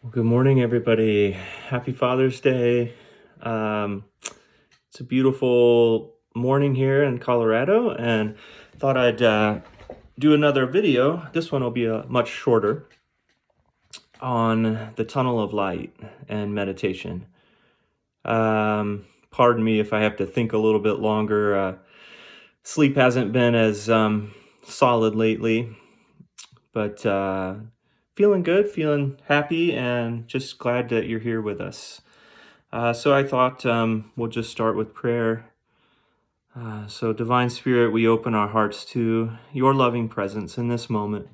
Well, good morning, everybody. Happy Father's Day. Um, it's a beautiful morning here in Colorado, and thought I'd do another video. This one will be much shorter on the tunnel of light and meditation. Pardon me if I have to think a little bit longer. Sleep hasn't been as solid lately, but feeling good, feeling happy, and just glad that you're here with us. So I thought we'll just start with prayer. So, Divine Spirit, we open our hearts to your loving presence in this moment.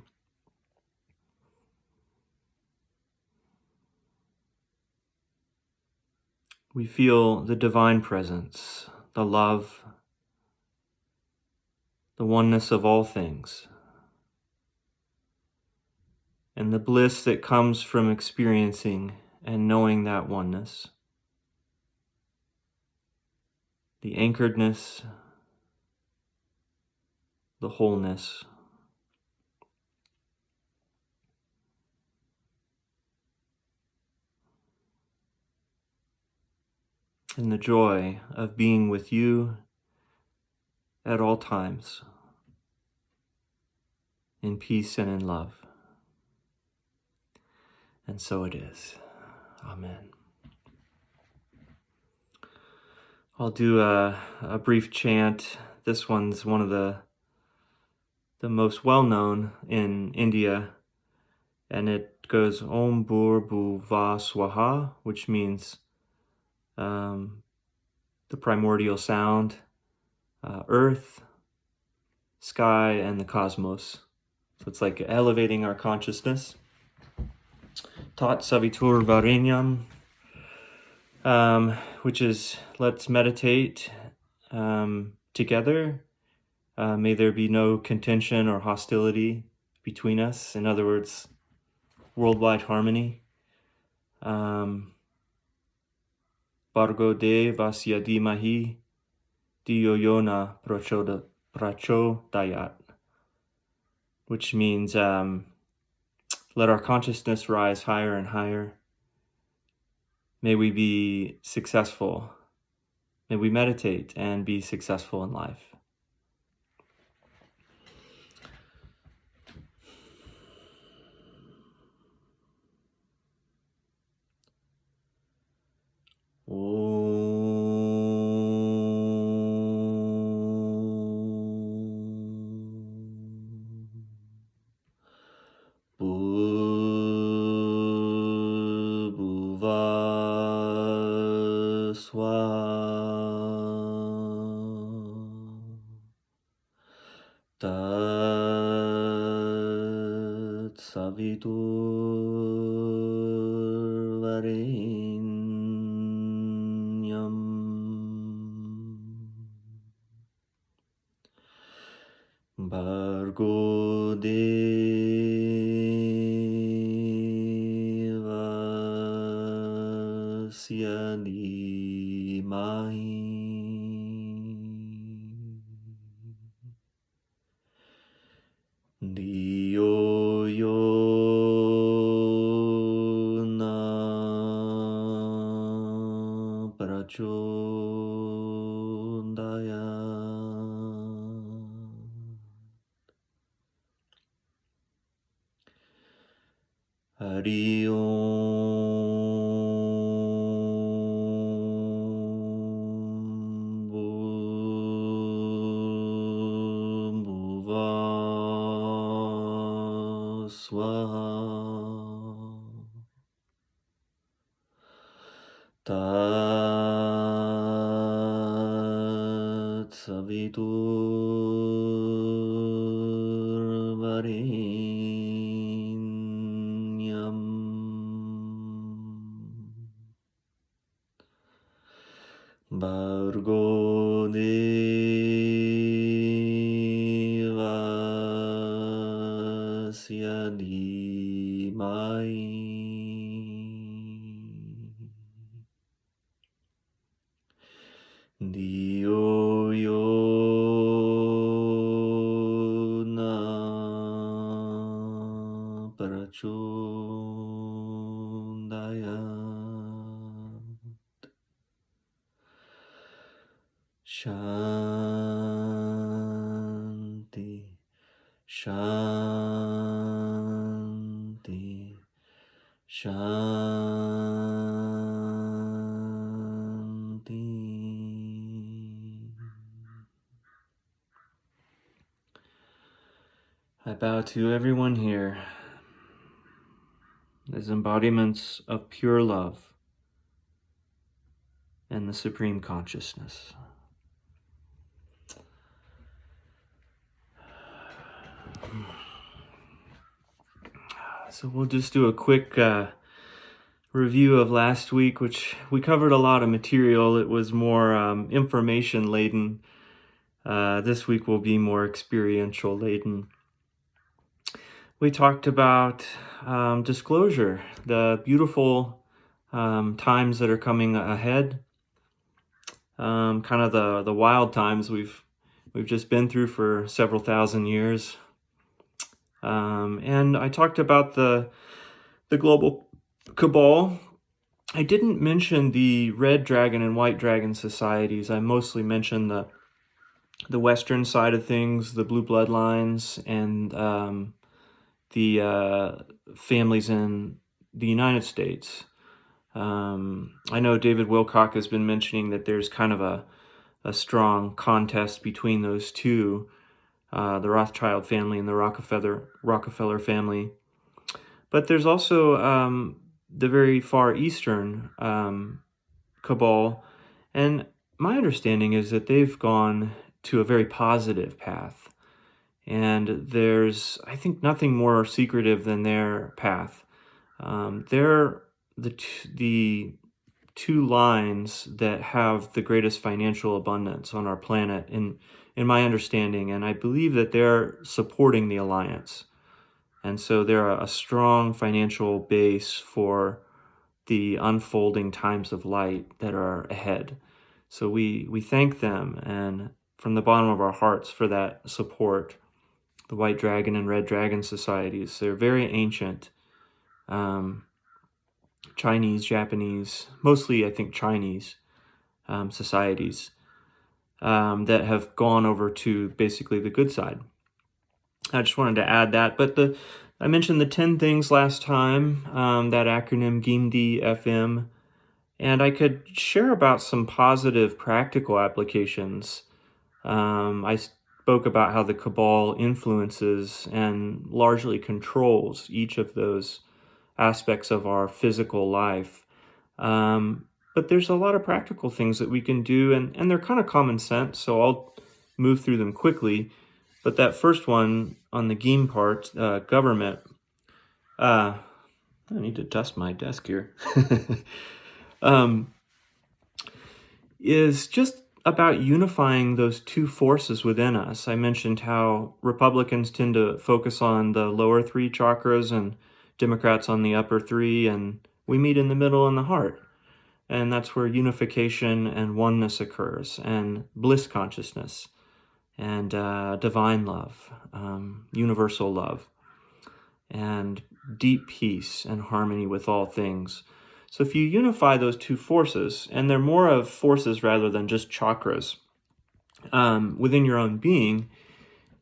We feel the divine presence, the love, the oneness of all things, and the bliss that comes from experiencing and knowing that oneness. The anchoredness, the wholeness. And the joy of being with you at all times, in peace and in love. And so it is. Amen. I'll do a brief chant. This one's one of the most well-known in India, and it goes Om Bhur Bhuva Swaha, which means the primordial sound, earth, sky, and the cosmos. So it's like elevating our consciousness. Tat Savitur Varenyam, which is let's meditate together. May there be no contention or hostility between us. In other words, worldwide harmony. Bargo de vasya dimahi diyo yona prachodayat, which means let our consciousness rise higher and higher. May we be successful. May we meditate and be successful in life. Tat Savitur Varenyam Bargo Devasya Dhimahi Diyo Yona Prachodayat. Hari Om Bhuva Swaha Tat Savitur Varenyam Bargo Devasya Dhimahi Diyo Yona Prachodayat. Shanti, Shanti, Shanti. I bow to everyone here as embodiments of pure love and the Supreme Consciousness. So we'll just do a quick review of last week, which we covered a lot of material. It was more information laden. This week will be more experiential laden. We talked about disclosure, the beautiful times that are coming ahead, kind of the wild times we've just been through for several thousand years. And I talked about the global cabal. I didn't mention the red dragon and white dragon societies. I mostly mentioned the Western side of things, the blue bloodlines, and the families in the United States. I know David Wilcock has been mentioning that there's kind of a strong contest between those two, the Rothschild family and the Rockefeller family. But there's also the very far eastern cabal, and my understanding is that they've gone to a very positive path. And there's, I think, nothing more secretive than their path. They're the two lines that have the greatest financial abundance on our planet, in my understanding, and I believe that they're supporting the alliance. And so they're a strong financial base for the unfolding times of light that are ahead. So we thank them, and from the bottom of our hearts, for that support. The White Dragon and Red Dragon societies, they're very ancient, Chinese, Japanese, mostly I think Chinese societies that have gone over to basically the good side. I just wanted to add that. But I mentioned the 10 things last time, that acronym GIMD FM, and I could share about some positive practical applications. I spoke about how the cabal influences and largely controls each of those aspects of our physical life. But there's a lot of practical things that we can do, and they're kind of common sense, so I'll move through them quickly. But that first one on the GIM part, government, I need to dust my desk here, is just about unifying those two forces within us. I mentioned how Republicans tend to focus on the lower three chakras and Democrats on the upper three, and we meet in the middle in the heart. And that's where unification and oneness occurs, and bliss consciousness, and divine love, universal love, and deep peace and harmony with all things. So if you unify those two forces, and they're more of forces rather than just chakras, within your own being,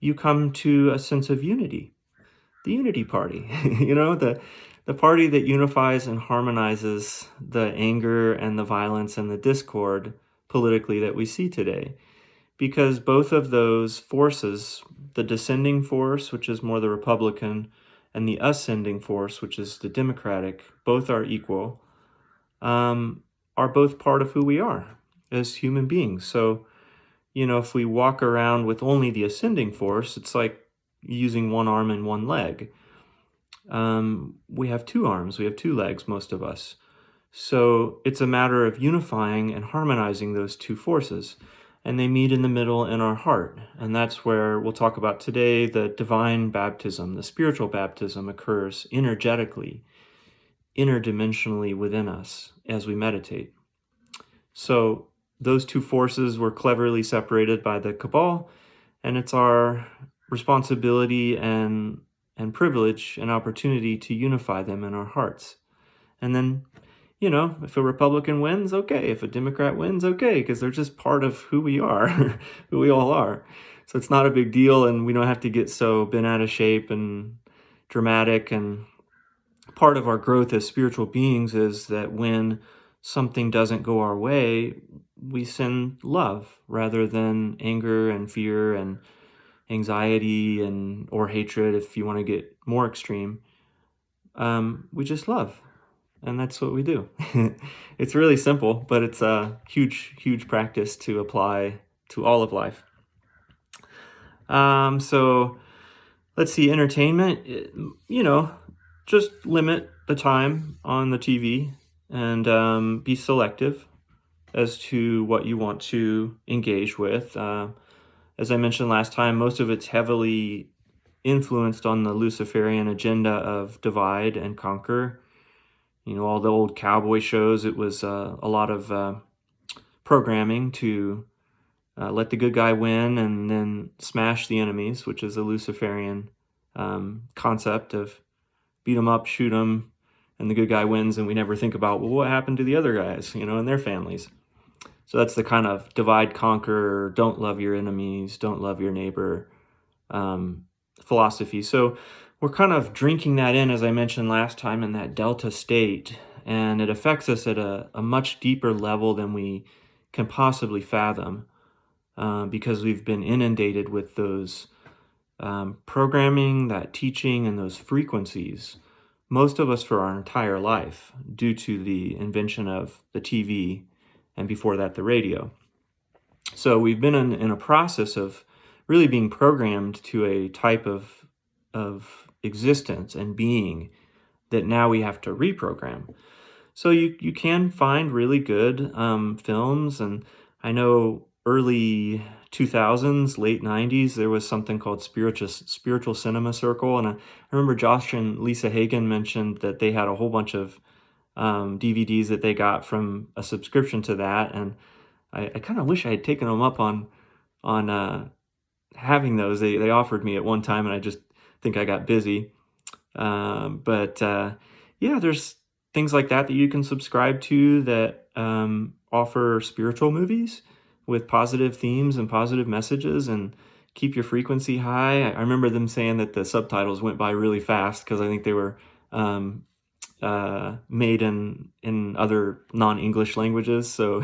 you come to a sense of unity. The unity party, the party that unifies and harmonizes the anger and the violence and the discord politically that we see today. Because both of those forces, the descending force, which is more the Republican, and the ascending force, which is the Democratic, both are equal, are both part of who we are as human beings. So, if we walk around with only the ascending force, it's like using one arm and one leg. We have two arms, we have two legs, most of us. So it's a matter of unifying and harmonizing those two forces. And they meet in the middle in our heart. And that's where we'll talk about today, the divine baptism, the spiritual baptism occurs energetically, interdimensionally within us as we meditate. So those two forces were cleverly separated by the cabal, and it's our responsibility and privilege and opportunity to unify them in our hearts. And then if a Republican wins, okay. If a Democrat wins, okay, because they're just part of who we are, who we all are. So it's not a big deal, and we don't have to get so bent out of shape and dramatic. And part of our growth as spiritual beings is that when something doesn't go our way, we send love rather than anger and fear and anxiety and or hatred, if you want to get more extreme. We just love, and that's what we do. It's really simple, but it's a huge practice to apply to all of life. So let's see, entertainment, just limit the time on the TV and be selective as to what you want to engage with. As I mentioned last time, most of it's heavily influenced on the Luciferian agenda of divide and conquer. All the old cowboy shows, it was a lot of programming to let the good guy win and then smash the enemies, which is a Luciferian concept of beat them up, shoot them, and the good guy wins, and we never think about, well, what happened to the other guys, and their families. So that's the kind of divide, conquer, don't love your enemies, don't love your neighbor philosophy. So we're kind of drinking that in, as I mentioned last time, in that delta state, and it affects us at a much deeper level than we can possibly fathom because we've been inundated with those programming, that teaching, and those frequencies, most of us for our entire life, due to the invention of the TV and before that the radio. So we've been in a process of really being programmed to a type of existence and being that now we have to reprogram. So you can find really good films, and I know early 2000s, late 90s, there was something called Spiritual Cinema Circle, and I remember Josh and Lisa Hagen mentioned that they had a whole bunch of DVDs that they got from a subscription to that, and I kind of wish I had taken them up on having those. They offered me at one time, and I just think I got busy. But there's things like that you can subscribe to that offer spiritual movies with positive themes and positive messages and keep your frequency high. I remember them saying that the subtitles went by really fast because I think they were made in other non-English languages, so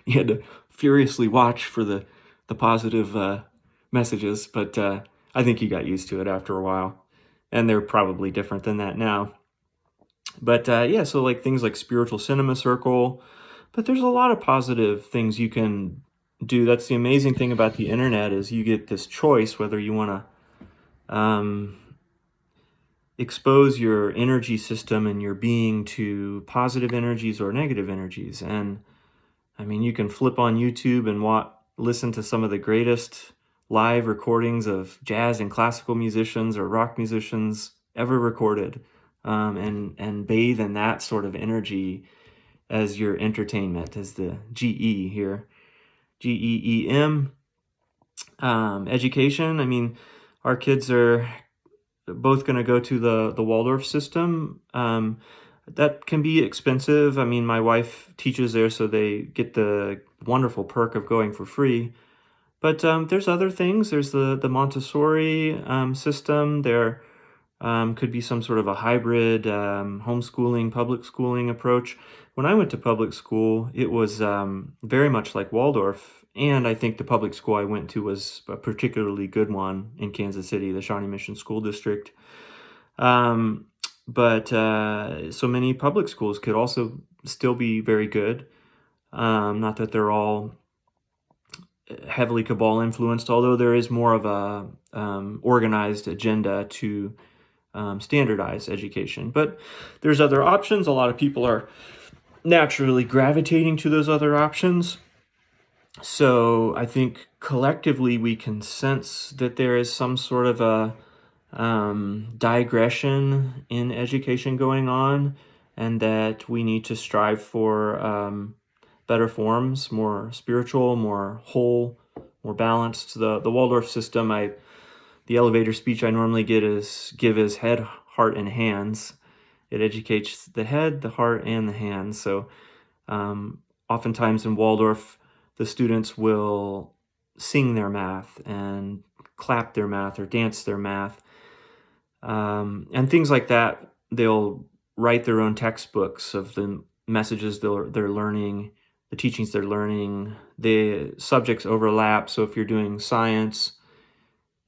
you had to furiously watch for the positive messages, but I think you got used to it after a while, and they're probably different than that now. But so like things like Spiritual Cinema Circle, but there's a lot of positive things you can do. That's the amazing thing about the internet, is you get this choice whether you want to expose your energy system and your being to positive energies or negative energies. And I mean, you can flip on YouTube and listen to some of the greatest live recordings of jazz and classical musicians or rock musicians ever recorded, and bathe in that sort of energy as your entertainment, as the GE here, GEEM. Education, I mean, our kids are both going to go to the Waldorf system. That can be expensive. I mean, my wife teaches there, so they get the wonderful perk of going for free. But there's other things. There's the Montessori system. There could be some sort of a hybrid homeschooling, public schooling approach. When I went to public school, it was very much like Waldorf, and I think the public school I went to was a particularly good one in Kansas City, the Shawnee Mission School District. But so many public schools could also still be very good. Not that they're all heavily cabal influenced, although there is more of a organized agenda to standardize education. But there's other options. A lot of people are naturally gravitating to those other options. So I think collectively we can sense that there is some sort of a digression in education going on, and that we need to strive for better forms, more spiritual, more whole, more balanced. The Waldorf system, the elevator speech I normally give is head, heart, and hands. It educates the head, the heart, and the hands. So oftentimes in Waldorf, the students will sing their math and clap their math or dance their math, and things like that. They'll write their own textbooks of the messages they're learning, the teachings they're learning. The subjects overlap. So if you're doing science,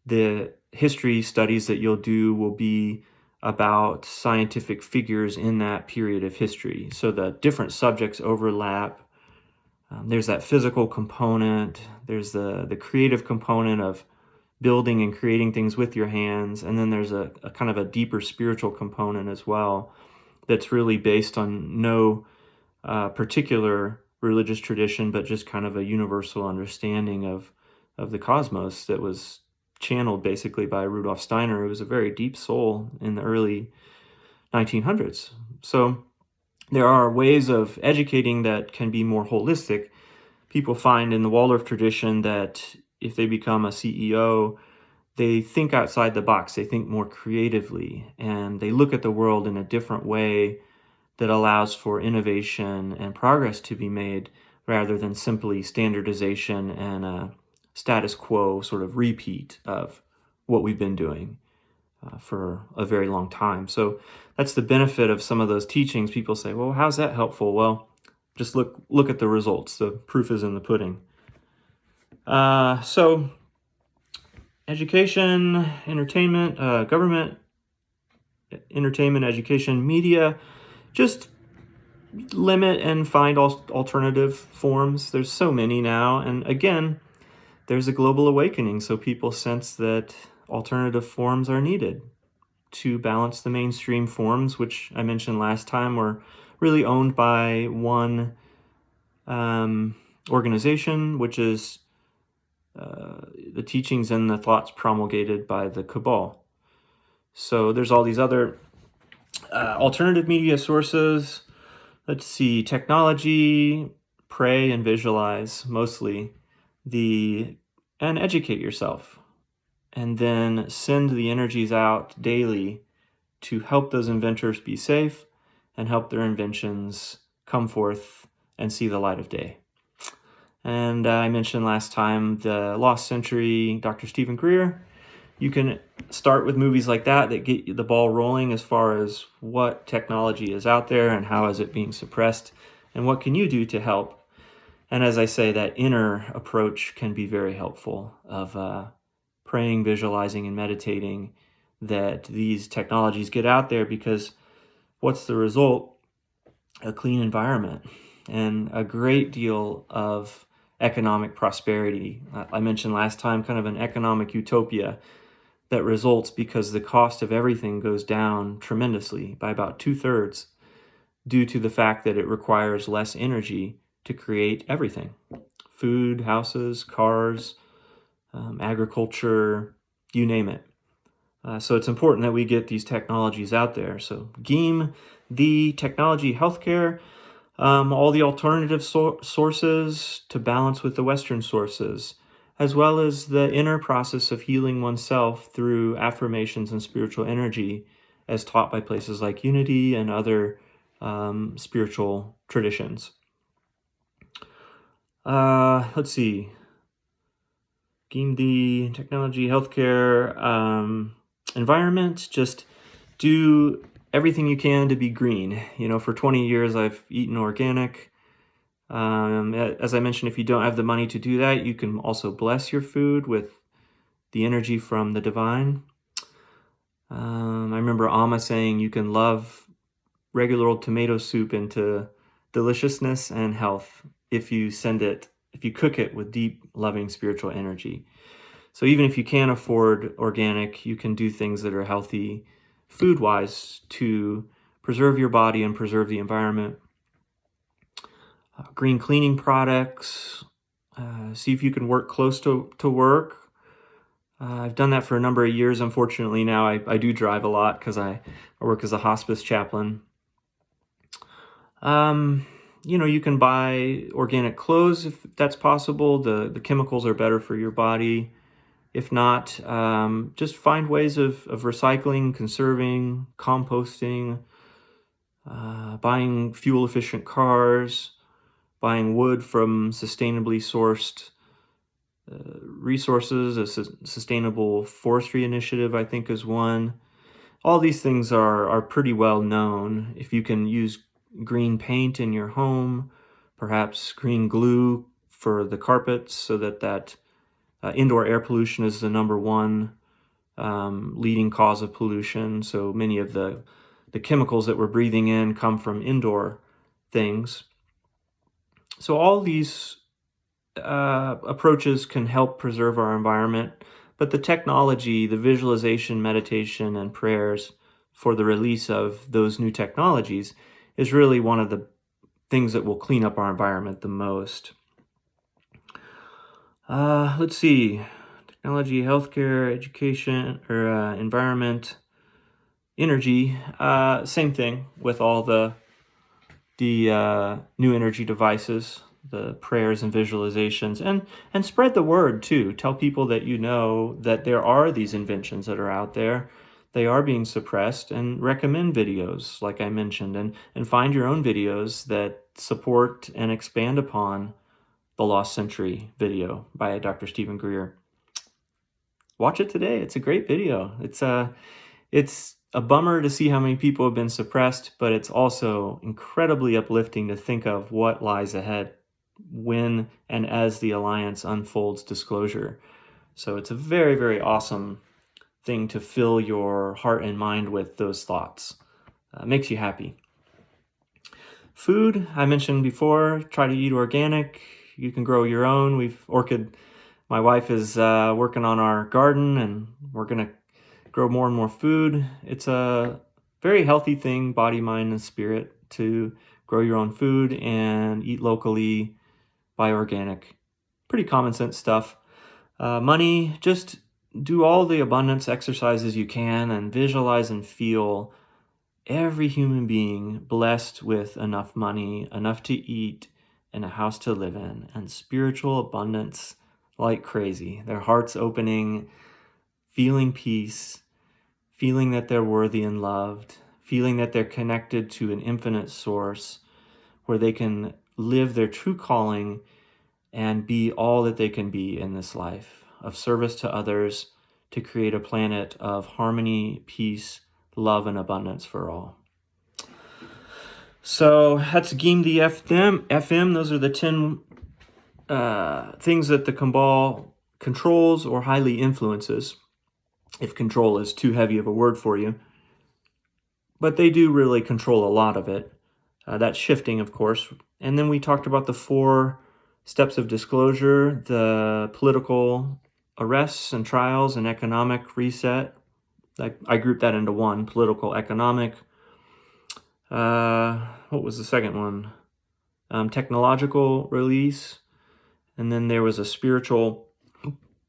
the history studies that you'll do will be about scientific figures in that period of history. So the different subjects overlap. There's that physical component. There's the creative component of building and creating things with your hands. And then there's a kind of a deeper spiritual component as well that's really based on no particular religious tradition, but just kind of a universal understanding of the cosmos that was channeled basically by Rudolf Steiner, who was a very deep soul in the early 1900s. So there are ways of educating that can be more holistic. People find in the Waldorf tradition that if they become a CEO, they think outside the box, they think more creatively, and they look at the world in a different way that allows for innovation and progress to be made rather than simply standardization and a status quo sort of repeat of what we've been doing for a very long time. So that's the benefit of some of those teachings. People say, well, how's that helpful? Well, just look at the results. The proof is in the pudding. So education, entertainment, government, entertainment, education, media, just limit and find alternative forms. There's so many now. And again, there's a global awakening. So people sense that alternative forms are needed to balance the mainstream forms, which I mentioned last time were really owned by one organization, which is the teachings and the thoughts promulgated by the Cabal. So there's all these other alternative media sources. Let's see, technology, pray and visualize mostly, and educate yourself. And then send the energies out daily to help those inventors be safe and help their inventions come forth and see the light of day. And I mentioned last time the Lost Century, Dr. Stephen Greer. You can start with movies like that get the ball rolling as far as what technology is out there and how is it being suppressed and what can you do to help. And as I say, that inner approach can be very helpful of praying, visualizing, and meditating that these technologies get out there, because what's the result? A clean environment and a great deal of economic prosperity. I mentioned last time kind of an economic utopia that results because the cost of everything goes down tremendously by about 2/3 due to the fact that it requires less energy to create everything. Food, houses, cars, agriculture, you name it. So it's important that we get these technologies out there. So GEAM, the technology, healthcare, all the alternative sources to balance with the Western sources, as well as the inner process of healing oneself through affirmations and spiritual energy as taught by places like Unity and other spiritual traditions. Let's see. GEAM, technology, healthcare, environment, just do everything you can to be green. For 20 years, I've eaten organic. As I mentioned, if you don't have the money to do that, you can also bless your food with the energy from the divine. I remember Amma saying you can love regular old tomato soup into deliciousness and health if you cook it with deep, loving spiritual energy. So even if you can't afford organic, you can do things that are healthy food-wise to preserve your body and preserve the environment. Green cleaning products. See if you can work close to work. I've done that for a number of years. Unfortunately, now I do drive a lot because I work as a hospice chaplain. You can buy organic clothes if that's possible. The chemicals are better for your body. If not, just find ways of recycling, conserving, composting, buying fuel-efficient cars, buying wood from sustainably sourced resources. A sustainable forestry initiative, I think, is one. All these things are pretty well known. If you can use green paint in your home, perhaps green glue for the carpets, so that indoor air pollution is the number one leading cause of pollution. So many of the chemicals that we're breathing in come from indoor things. So all these approaches can help preserve our environment, but the technology, the visualization, meditation, and prayers for the release of those new technologies is really one of the things that will clean up our environment the most. Let's see. Technology, healthcare, education, or environment, energy. Same thing with all the new energy devices, the prayers and visualizations, and spread the word too. Tell people that you know that there are these inventions that are out there. They are being suppressed, and recommend videos like I mentioned, and find your own videos that support and expand upon the Lost Century video by Dr. Stephen Greer. Watch it today. It's a great video. It's a bummer to see how many people have been suppressed, but it's also incredibly uplifting to think of what lies ahead when and as the Alliance unfolds disclosure. So it's a very, very awesome thing to fill your heart and mind with those thoughts. Makes you happy. Food, I mentioned before, try to eat organic. You can grow your own. My wife is working on our garden, and we're going to grow more and more food. It's a very healthy thing, body, mind, and spirit, to grow your own food and eat locally, buy organic. Pretty common sense stuff. Money, just do all the abundance exercises you can and visualize and feel every human being blessed with enough money, enough to eat, and a house to live in, and spiritual abundance like crazy. Their hearts opening, feeling peace, feeling that they're worthy and loved, feeling that they're connected to an infinite source where they can live their true calling and be all that they can be in this life, of service to others, to create a planet of harmony, peace, love, and abundance for all. So that's Geem the FM. Those are the 10 things that the cabal controls or highly influences, if control is too heavy of a word for you. But they do really control a lot of it. That's shifting, of course. And then we talked about the 4 steps of disclosure, the political arrests and trials, and economic reset. I grouped that into one: political, economic. What was the second one? Technological release. And then there was a spiritual,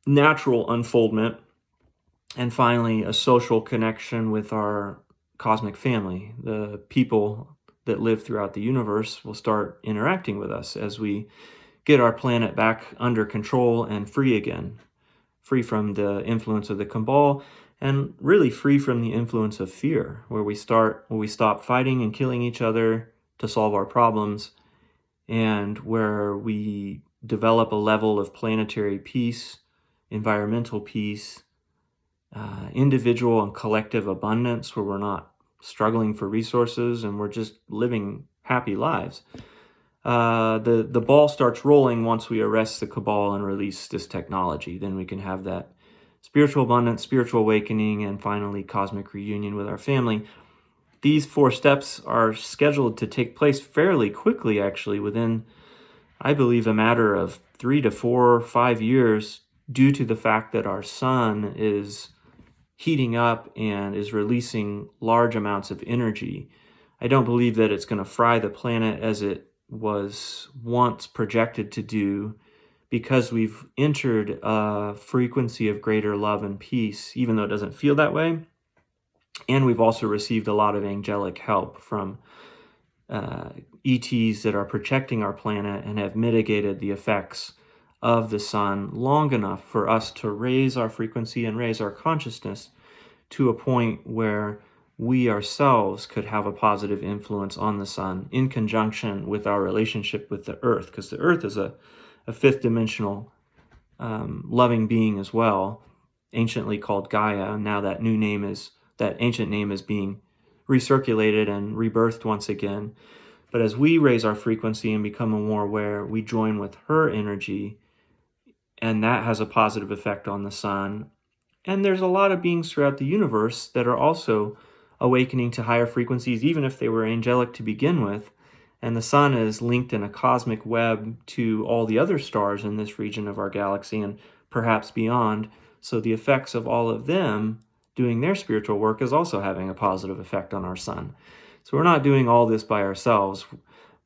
natural unfoldment. And finally, a social connection with our cosmic family. The people that live throughout the universe will start interacting with us as we get our planet back under control and free again. Free from the influence of the cabal, and really free from the influence of fear, where we stop fighting and killing each other to solve our problems, and where we develop a level of planetary peace, environmental peace, individual and collective abundance, where we're not struggling for resources and we're just living happy lives. The ball starts rolling once we arrest the cabal and release this technology. Then we can have that spiritual abundance, spiritual awakening, and finally cosmic reunion with our family. These 4 steps are scheduled to take place fairly quickly, actually, within, I believe, a matter of 3 to 4, 5 years, due to the fact that our sun is heating up and is releasing large amounts of energy. I don't believe that it's going to fry the planet as it was once projected to do, because we've entered a frequency of greater love and peace, even though it doesn't feel that way. And we've also received a lot of angelic help from ETs that are protecting our planet and have mitigated the effects of the sun long enough for us to raise our frequency and raise our consciousness to a point where we ourselves could have a positive influence on the sun in conjunction with our relationship with the earth, because the earth is a fifth dimensional loving being as well, anciently called Gaia. Now that ancient name is being recirculated and rebirthed once again. But as we raise our frequency and become more aware, we join with her energy, and that has a positive effect on the sun. And there's a lot of beings throughout the universe that are also awakening to higher frequencies, even if they were angelic to begin with. And the sun is linked in a cosmic web to all the other stars in this region of our galaxy and perhaps beyond. So the effects of all of them doing their spiritual work is also having a positive effect on our sun. So we're not doing all this by ourselves,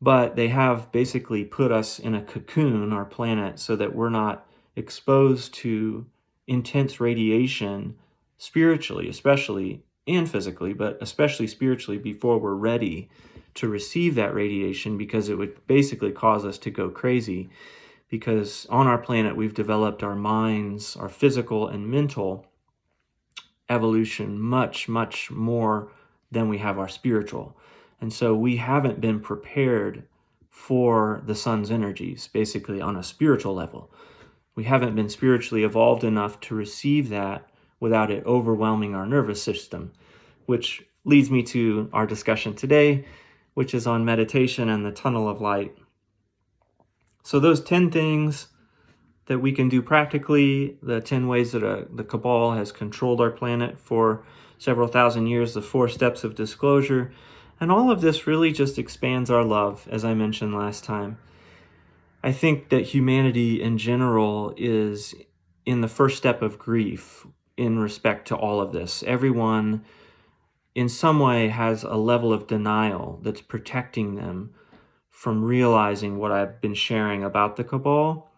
but they have basically put us in a cocoon, our planet, so that we're not exposed to intense radiation spiritually, especially, and physically, but especially spiritually, before we're ready to receive that radiation, because it would basically cause us to go crazy. Because on our planet, we've developed our minds, our physical and mental evolution much, much more than we have our spiritual. And so we haven't been prepared for the sun's energies, basically on a spiritual level. We haven't been spiritually evolved enough to receive that without it overwhelming our nervous system, which leads me to our discussion today, which is on meditation and the tunnel of light. So those 10 things that we can do practically, the 10 ways that the Cabal has controlled our planet for several thousand years, the 4 steps of disclosure, and all of this really just expands our love, as I mentioned last time. I think that humanity in general is in the first step of grief in respect to all of this. Everyone in some way has a level of denial that's protecting them from realizing what I've been sharing about the Cabal,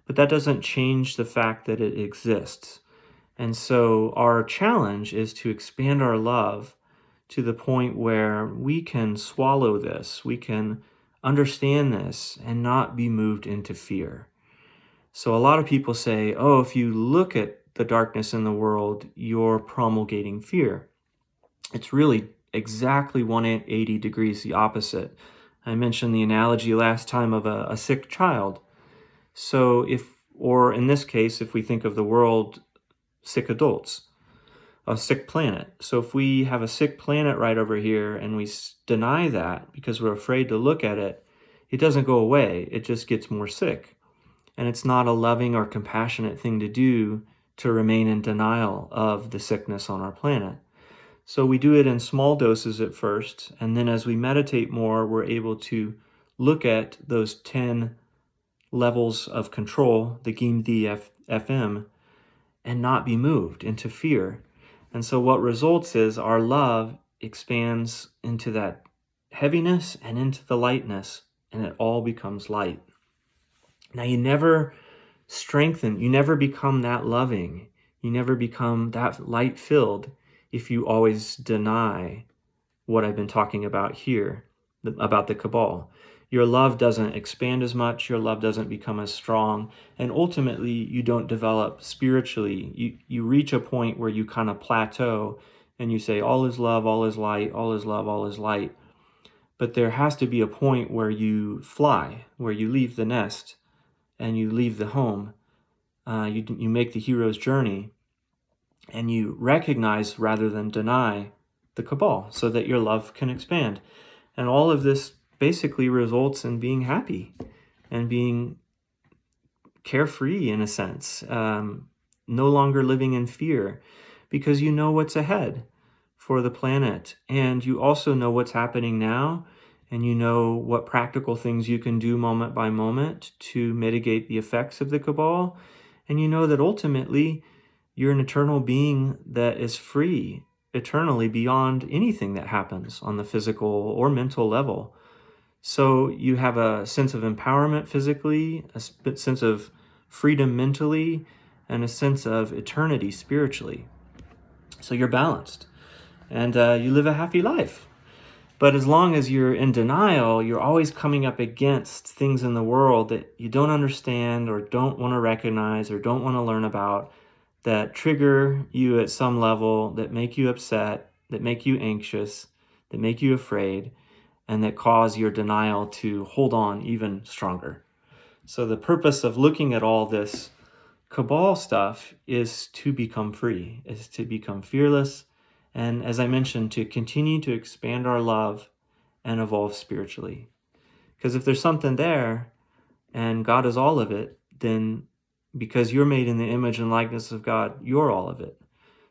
but that doesn't change the fact that it exists. And so our challenge is to expand our love to the point where we can swallow this, we can understand this and not be moved into fear. So a lot of people say, oh, if you look at the darkness in the world, you're promulgating fear. It's really exactly 180 degrees the opposite. I mentioned the analogy last time of a sick child. So or in this case, if we think of the world, sick adults, a sick planet. So if we have a sick planet right over here and we deny that because we're afraid to look at it, it doesn't go away. It just gets more sick. And it's not a loving or compassionate thing to do to remain in denial of the sickness on our planet. So we do it in small doses at first, and then as we meditate more, we're able to look at those 10 levels of control, the Gimdi FM, and not be moved into fear. And so what results is our love expands into that heaviness and into the lightness, and it all becomes light. Now you never become that loving, you never become that light-filled if you always deny what I've been talking about here, about the Cabal. Your love doesn't expand as much, your love doesn't become as strong, and ultimately you don't develop spiritually. You reach a point where you kind of plateau and you say, all is love, all is light, all is love, all is light. But there has to be a point where you fly, where you leave the nest and you leave the home. You make the hero's journey, and you recognize rather than deny the Cabal so that your love can expand. And all of this basically results in being happy and being carefree in a sense, no longer living in fear, because you know what's ahead for the planet, and you also know what's happening now, and you know what practical things you can do moment by moment to mitigate the effects of the Cabal, and you know that ultimately you're an eternal being that is free eternally beyond anything that happens on the physical or mental level. So you have a sense of empowerment physically, a sense of freedom mentally, and a sense of eternity spiritually. So you're balanced, and you live a happy life. But as long as you're in denial, you're always coming up against things in the world that you don't understand or don't want to recognize or don't want to learn about, that trigger you at some level, that make you upset, that make you anxious, that make you afraid, and that cause your denial to hold on even stronger. So the purpose of looking at all this Cabal stuff is to become free, is to become fearless, and as I mentioned, to continue to expand our love and evolve spiritually. Because if there's something there and God is all of it, then because you're made in the image and likeness of God, you're all of it.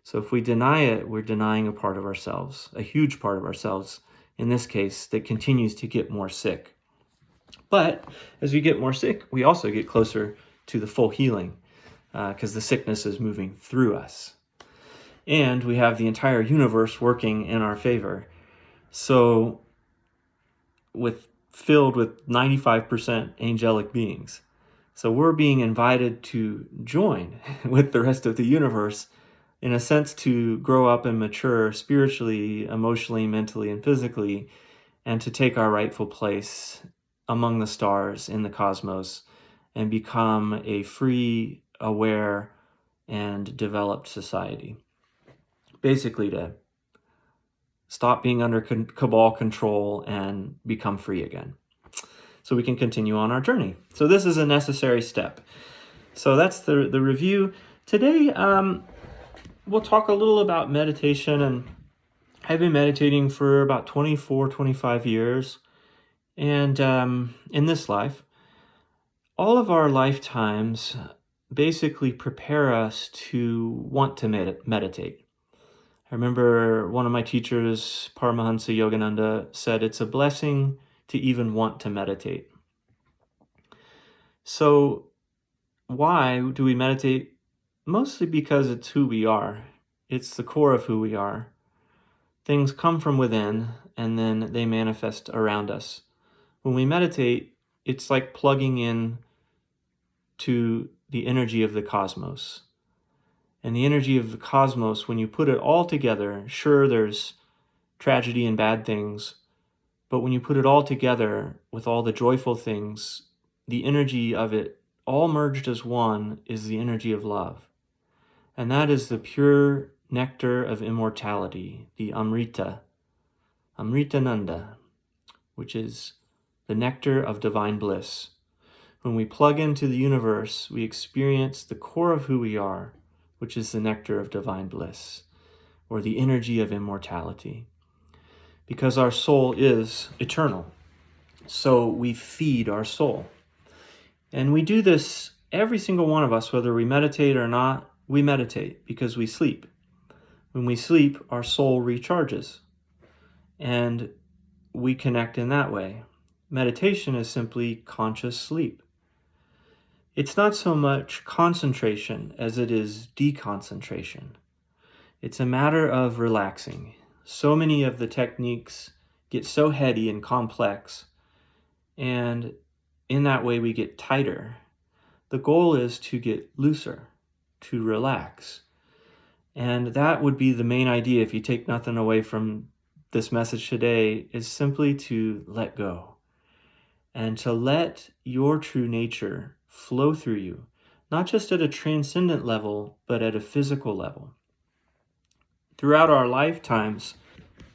So if we deny it, we're denying a part of ourselves, a huge part of ourselves, in this case, that continues to get more sick. But as we get more sick, we also get closer to the full healing, because the sickness is moving through us. And we have the entire universe working in our favor. So filled with 95% angelic beings. So we're being invited to join with the rest of the universe, in a sense, to grow up and mature spiritually, emotionally, mentally, and physically, and to take our rightful place among the stars in the cosmos and become a free, aware, and developed society. Basically to stop being under cabal control and become free again, so we can continue on our journey. So this is a necessary step. So that's the review. Today, we'll talk a little about meditation, and I've been meditating for about 24, 25 years. And in this life, all of our lifetimes basically prepare us to want to meditate. I remember one of my teachers, Paramahansa Yogananda, said it's a blessing to even want to meditate. So why do we meditate? Mostly because it's who we are. It's the core of who we are. Things come from within, and then they manifest around us. When we meditate, it's like plugging in to the energy of the cosmos. And the energy of the cosmos, when you put it all together, sure, there's tragedy and bad things, but when you put it all together with all the joyful things, the energy of it all merged as one is the energy of love. And that is the pure nectar of immortality, the Amrita, Amritananda, which is the nectar of divine bliss. When we plug into the universe, we experience the core of who we are, which is the nectar of divine bliss, or the energy of immortality. Because our soul is eternal, so we feed our soul. And we do this, every single one of us, whether we meditate or not, we meditate because we sleep. When we sleep, our soul recharges, and we connect in that way. Meditation is simply conscious sleep. It's not so much concentration as it is deconcentration. It's a matter of relaxing. So many of the techniques get so heady and complex, and in that way we get tighter. The goal is to get looser, to relax. And that would be the main idea, if you take nothing away from this message today, is simply to let go. And to let your true nature flow through you, not just at a transcendent level, but at a physical level. Throughout our lifetimes,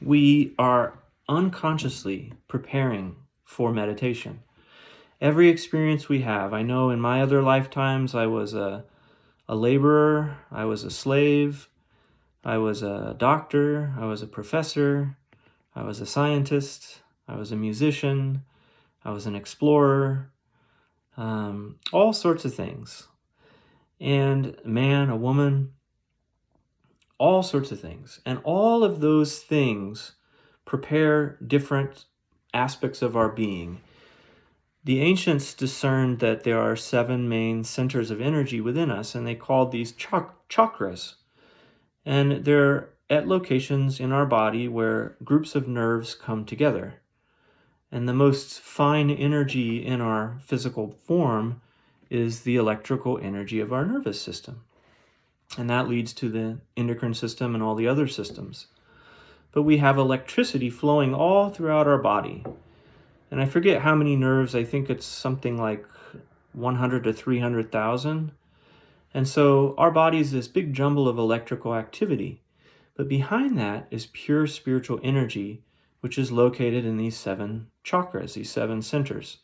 we are unconsciously preparing for meditation. Every experience we have, I know in my other lifetimes, I was a laborer, I was a slave, I was a doctor, I was a professor, I was a scientist, I was a musician, I was an explorer, all sorts of things. And a man, a woman, all sorts of things. And all of those things prepare different aspects of our being. The ancients discerned that there are 7 main centers of energy within us, and they called these chakras. And they're at locations in our body where groups of nerves come together. And the most fine energy in our physical form is the electrical energy of our nervous system. And that leads to the endocrine system and all the other systems. But we have electricity flowing all throughout our body. And I forget how many nerves, I think it's something like 100 to 300,000. And so our body is this big jumble of electrical activity. But behind that is pure spiritual energy, which is located in these 7 chakras, these 7 centers.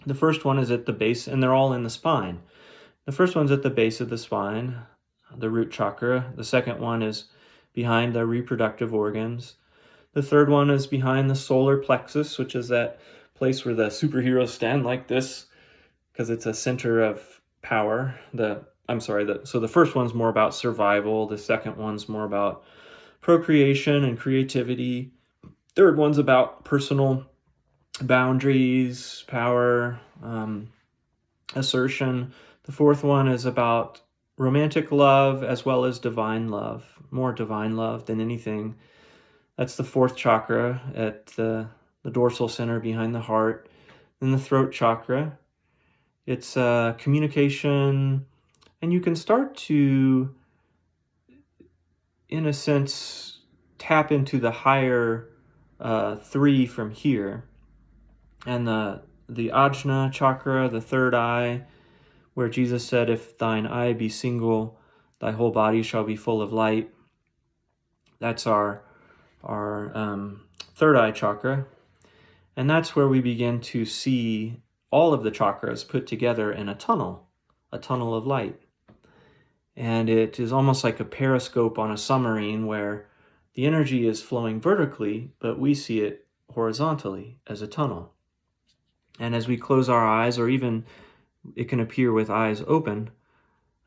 The first one is at the base, and they're all in the spine. The first one's at the base of the spine, the root chakra. The second one is behind the reproductive organs. The third one is behind the solar plexus, which is that place where the superheroes stand like this, because it's a center of power. So the first one's more about survival. The second one's more about procreation and creativity. Third one's about personal boundaries, power, assertion. The fourth one is about romantic love as well as divine love, more divine love than anything. That's the 4th chakra at the dorsal center behind the heart. Then the throat chakra. It's communication, and you can start to, in a sense, tap into the higher 3 from here. And the ajna chakra, the third eye, where Jesus said, if thine eye be single, thy whole body shall be full of light. That's our third eye chakra. And that's where we begin to see all of the chakras put together in a tunnel of light. And it is almost like a periscope on a submarine where the energy is flowing vertically, but we see it horizontally as a tunnel. And as we close our eyes, or even it can appear with eyes open,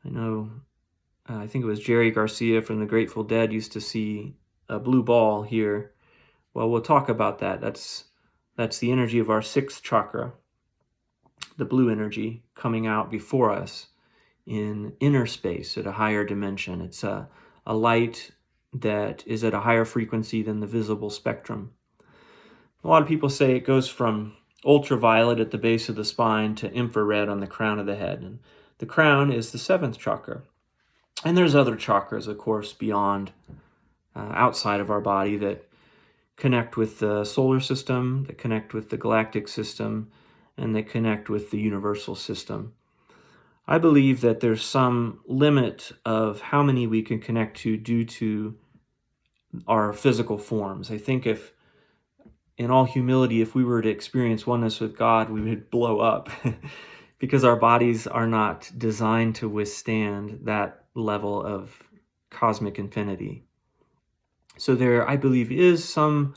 I think it was Jerry Garcia from the Grateful Dead used to see a blue ball here. Well, we'll talk about that. That's the energy of our 6th chakra, the blue energy coming out before us in inner space at a higher dimension. It's a light that is at a higher frequency than the visible spectrum. A lot of people say it goes from ultraviolet at the base of the spine to infrared on the crown of the head. And the crown is the 7th chakra. And there's other chakras, of course, beyond, outside of our body that connect with the solar system, that connect with the galactic system, and that connect with the universal system. I believe that there's some limit of how many we can connect to due to our physical forms. I think in all humility, if we were to experience oneness with God, we would blow up because our bodies are not designed to withstand that level of cosmic infinity. So there, I believe, is some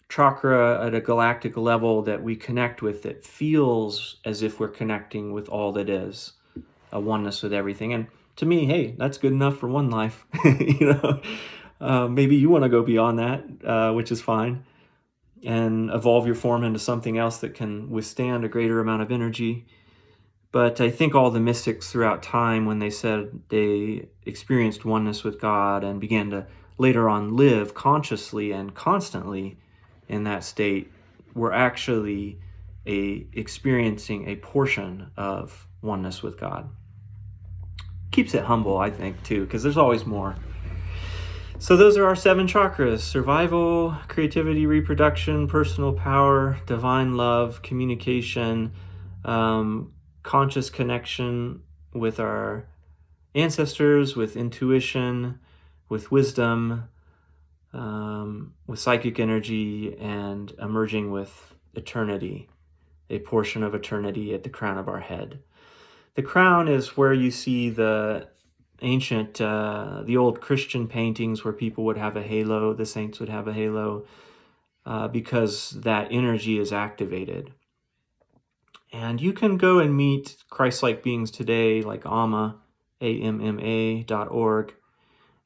chakra at a galactic level that we connect with that feels as if we're connecting with all that is, a oneness with everything. And to me, hey, that's good enough for one life. Maybe you want to go beyond that, which is fine, and evolve your form into something else that can withstand a greater amount of energy. But I think all the mystics throughout time, when they said they experienced oneness with God and began to later on live consciously and constantly in that state, were actually experiencing a portion of oneness with God. Keeps it humble, I think, too, because there's always more. So those are our 7 chakras: survival, creativity, reproduction, personal power, divine love, communication, conscious connection with our ancestors, with intuition, with wisdom, with psychic energy, and emerging with eternity, a portion of eternity at the crown of our head. The crown is where you see the ancient, the old Christian paintings where people would have a halo, the saints would have a halo, because that energy is activated. And you can go and meet Christ-like beings today, like Amma, AMMA.org,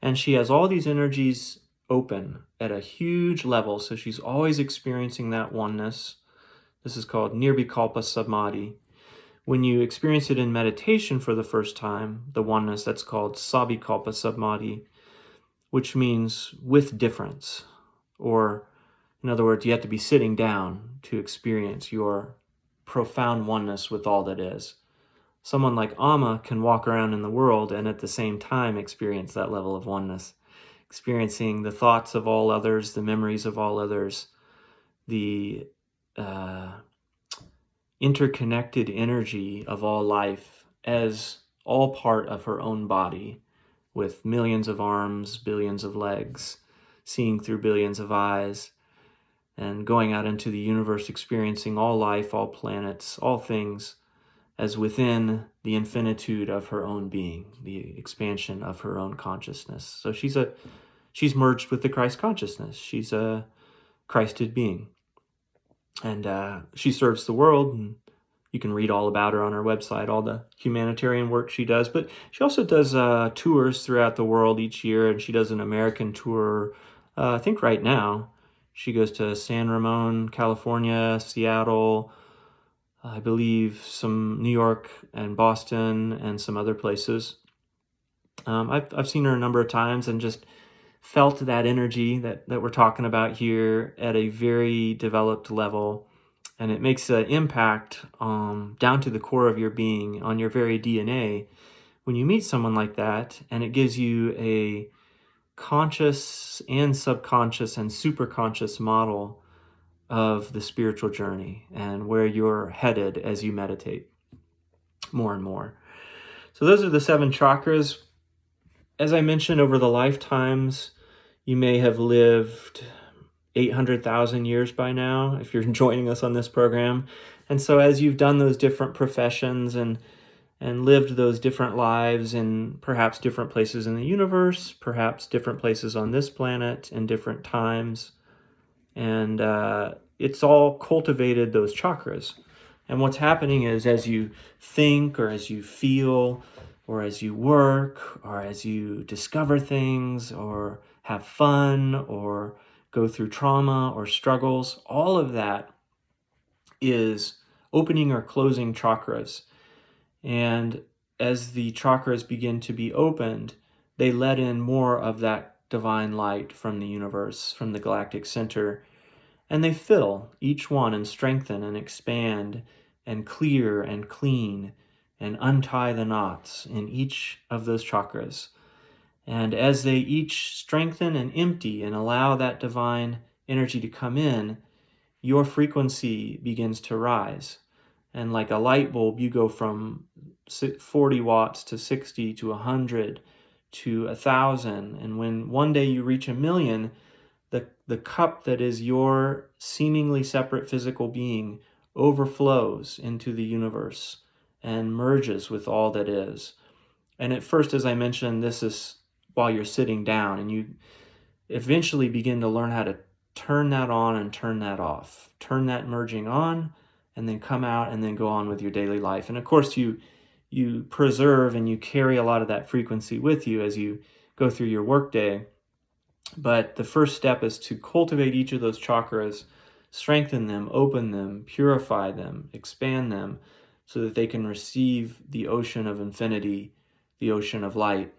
and she has all these energies open at a huge level, so she's always experiencing that oneness. This is called Nirvikalpa Samadhi. When you experience it in meditation for the first time, the oneness, that's called Sabikalpa Samadhi, which means with difference. Or, in other words, you have to be sitting down to experience your profound oneness with all that is. Someone like Amma can walk around in the world and at the same time experience that level of oneness, experiencing the thoughts of all others, the memories of all others, the interconnected energy of all life as all part of her own body, with millions of arms, billions of legs, seeing through billions of eyes, and going out into the universe, experiencing all life, all planets, all things as within the infinitude of her own being, the expansion of her own consciousness. So she's merged with the Christ consciousness. She's a Christed being. And she serves the world, and you can read all about her on her website, all the humanitarian work she does. But she also does tours throughout the world each year, and she does an American tour. I think right now she goes to San Ramon, California, Seattle, I believe some New York and Boston and some other places. I've seen her a number of times and just felt that energy that we're talking about here at a very developed level. And it makes an impact down to the core of your being, on your very DNA, when you meet someone like that, and it gives you a conscious and subconscious and superconscious model of the spiritual journey and where you're headed as you meditate more and more. So those are the 7 chakras. As I mentioned, over the lifetimes, you may have lived 800,000 years by now, if you're joining us on this program. And so as you've done those different professions and lived those different lives in perhaps different places in the universe, perhaps different places on this planet and different times, and it's all cultivated those chakras. And what's happening is, as you think or as you feel or as you work or as you discover things or have fun or go through trauma or struggles, all of that is opening or closing chakras. And as the chakras begin to be opened, they let in more of that divine light from the universe, from the galactic center, and they fill each one and strengthen and expand and clear and clean and untie the knots in each of those chakras. And as they each strengthen and empty and allow that divine energy to come in, your frequency begins to rise. And like a light bulb, you go from 40 watts to 60 to 100 to 1,000. And when one day you reach 1,000,000, the cup that is your seemingly separate physical being overflows into the universe and merges with all that is. And at first, as I mentioned, this is while you're sitting down, and you eventually begin to learn how to turn that on and turn that off. Turn that merging on, and then come out and then go on with your daily life. And of course, you preserve and you carry a lot of that frequency with you as you go through your workday. But the first step is to cultivate each of those chakras, strengthen them, open them, purify them, expand them, so that they can receive the ocean of infinity, the ocean of light,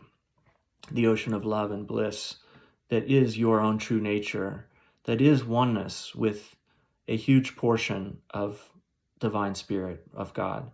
the ocean of love and bliss that is your own true nature, that is oneness with a huge portion of divine spirit of God.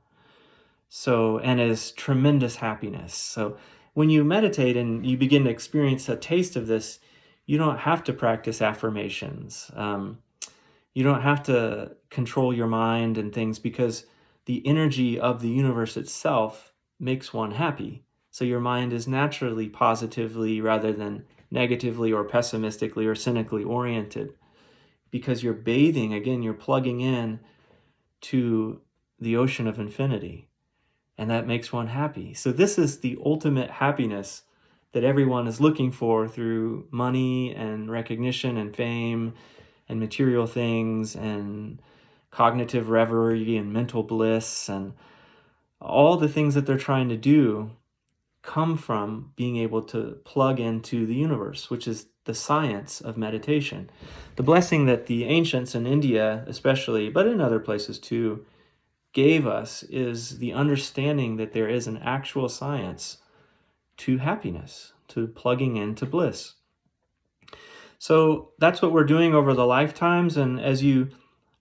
So, and is tremendous happiness. So when you meditate and you begin to experience a taste of this, you don't have to practice affirmations. You don't have to control your mind and things, because the energy of the universe itself makes one happy. So your mind is naturally positively rather than negatively or pessimistically or cynically oriented, because you're bathing, again, you're plugging in to the ocean of infinity, and that makes one happy. So this is the ultimate happiness that everyone is looking for through money and recognition and fame and material things and cognitive reverie and mental bliss, and all the things that they're trying to do come from being able to plug into the universe, which is the science of meditation. The blessing that the ancients in India especially, but in other places too, gave us is the understanding that there is an actual science to happiness, to plugging into bliss. So that's what we're doing over the lifetimes. And as you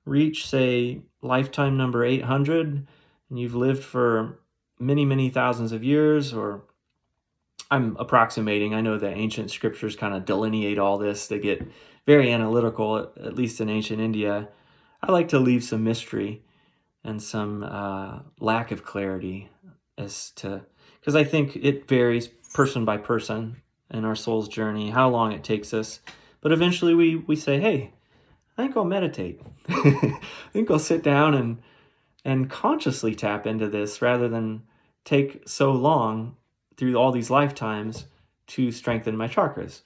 reach, say, lifetime number 800, and you've lived for many, many thousands of years, or I'm approximating, I know the ancient scriptures kind of delineate all this. They get very analytical, at least in ancient India. I like to leave some mystery and some lack of clarity as to, because I think it varies person by person in our soul's journey, how long it takes us. But eventually we say, hey, I think I'll meditate. I think I'll sit down and consciously tap into this rather than take so long through all these lifetimes to strengthen my chakras.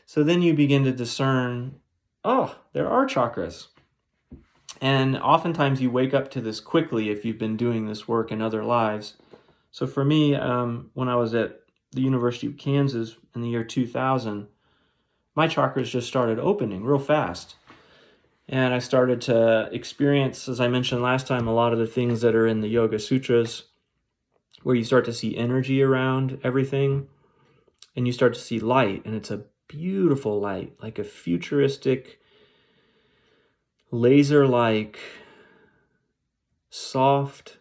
So then you begin to discern, oh, there are chakras. And oftentimes you wake up to this quickly if you've been doing this work in other lives. So for me, when I was at the University of Kansas in the year 2000, my chakras just started opening real fast. And I started to experience, as I mentioned last time, a lot of the things that are in the Yoga Sutras, where you start to see energy around everything, and you start to see light, and it's a beautiful light, like a futuristic, laser-like, soft,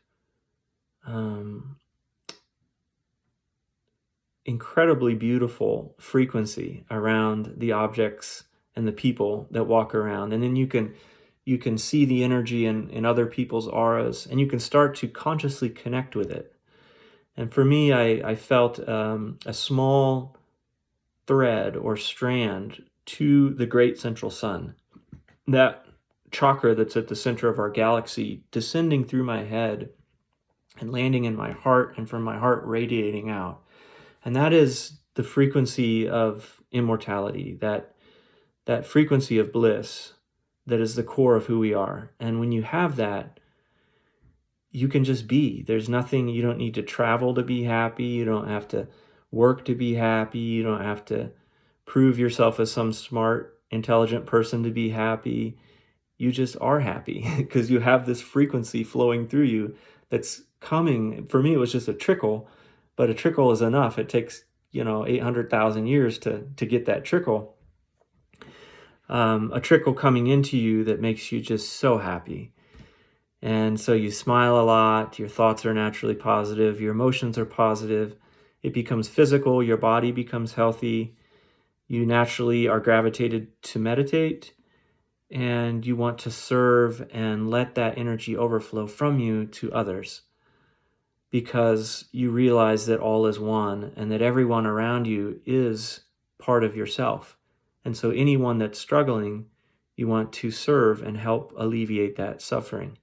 incredibly beautiful frequency around the objects and the people that walk around. And then you can see the energy in other people's auras, and you can start to consciously connect with it. And for me, I felt a small thread or strand to the great central sun, that chakra that's at the center of our galaxy, descending through my head and landing in my heart, and from my heart radiating out. And that is the frequency of immortality, that frequency of bliss that is the core of who we are. And when you have that, you can just be. There's nothing, you don't need to travel to be happy. You don't have to work to be happy. You don't have to prove yourself as some smart, intelligent person to be happy. You just are happy because you have this frequency flowing through you that's coming. For me, it was just a trickle, but a trickle is enough. It takes, 800,000 years to get that trickle. A trickle coming into you that makes you just so happy. And so you smile a lot, your thoughts are naturally positive, your emotions are positive, it becomes physical, your body becomes healthy, you naturally are gravitated to meditate, and you want to serve and let that energy overflow from you to others, because you realize that all is one and that everyone around you is part of yourself. And so anyone that's struggling, you want to serve and help alleviate that suffering.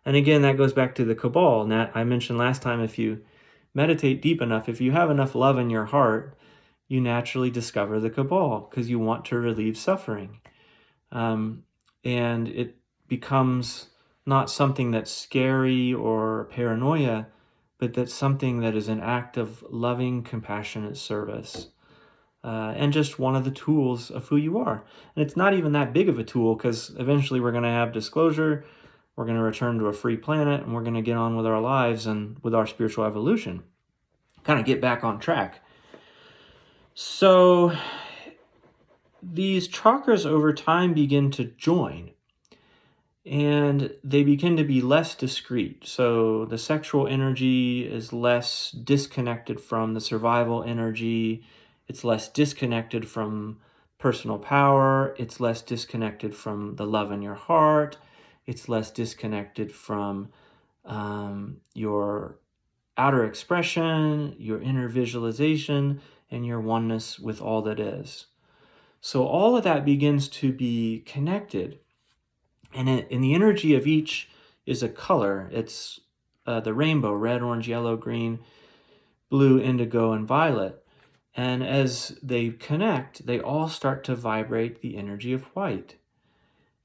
And again, that goes back to the Cabal. And that I mentioned last time, if you meditate deep enough, if you have enough love in your heart, you naturally discover the Cabal because you want to relieve suffering. And it becomes not something that's scary or paranoia, but that's something that is an act of loving, compassionate service. And just one of the tools of who you are. And it's not even that big of a tool, because eventually we're going to have disclosure, we're going to return to a free planet, and we're going to get on with our lives and with our spiritual evolution. Kind of get back on track. So these chakras over time begin to join, and they begin to be less discrete. So the sexual energy is less disconnected from the survival energy. It's less disconnected from personal power. It's less disconnected from the love in your heart. It's less disconnected from your outer expression, your inner visualization, and your oneness with all that is. So all of that begins to be connected. And in the energy of each is a color. It's the rainbow: red, orange, yellow, green, blue, indigo, and violet. And as they connect, they all start to vibrate the energy of white.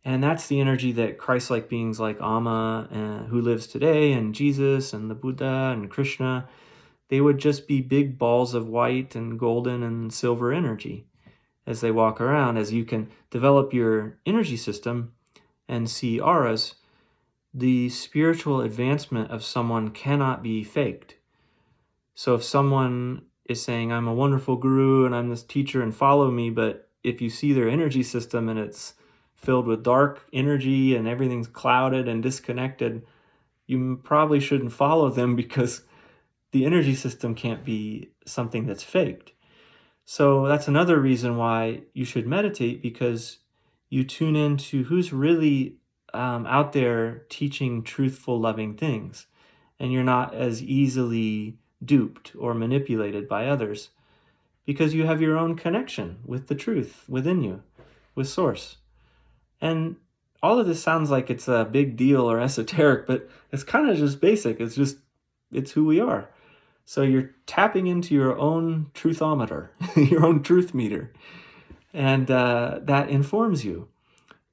And that's the energy that Christ-like beings like Amma, who lives today, and Jesus, and the Buddha, and Krishna, they would just be big balls of white and golden and silver energy as they walk around. As you can develop your energy system and see auras, the spiritual advancement of someone cannot be faked. So if someone is saying, I'm a wonderful guru and I'm this teacher and follow me, but if you see their energy system and it's filled with dark energy and everything's clouded and disconnected, you probably shouldn't follow them, because the energy system can't be something that's faked. So that's another reason why you should meditate, because you tune into who's really out there teaching truthful, loving things, and you're not as easily duped or manipulated by others. because you have your own connection with the truth within you, with Source. And all of this sounds like it's a big deal or esoteric, but it's kind of just basic. It's who we are. So you're tapping into your own truthometer, your own truth meter, and that informs you.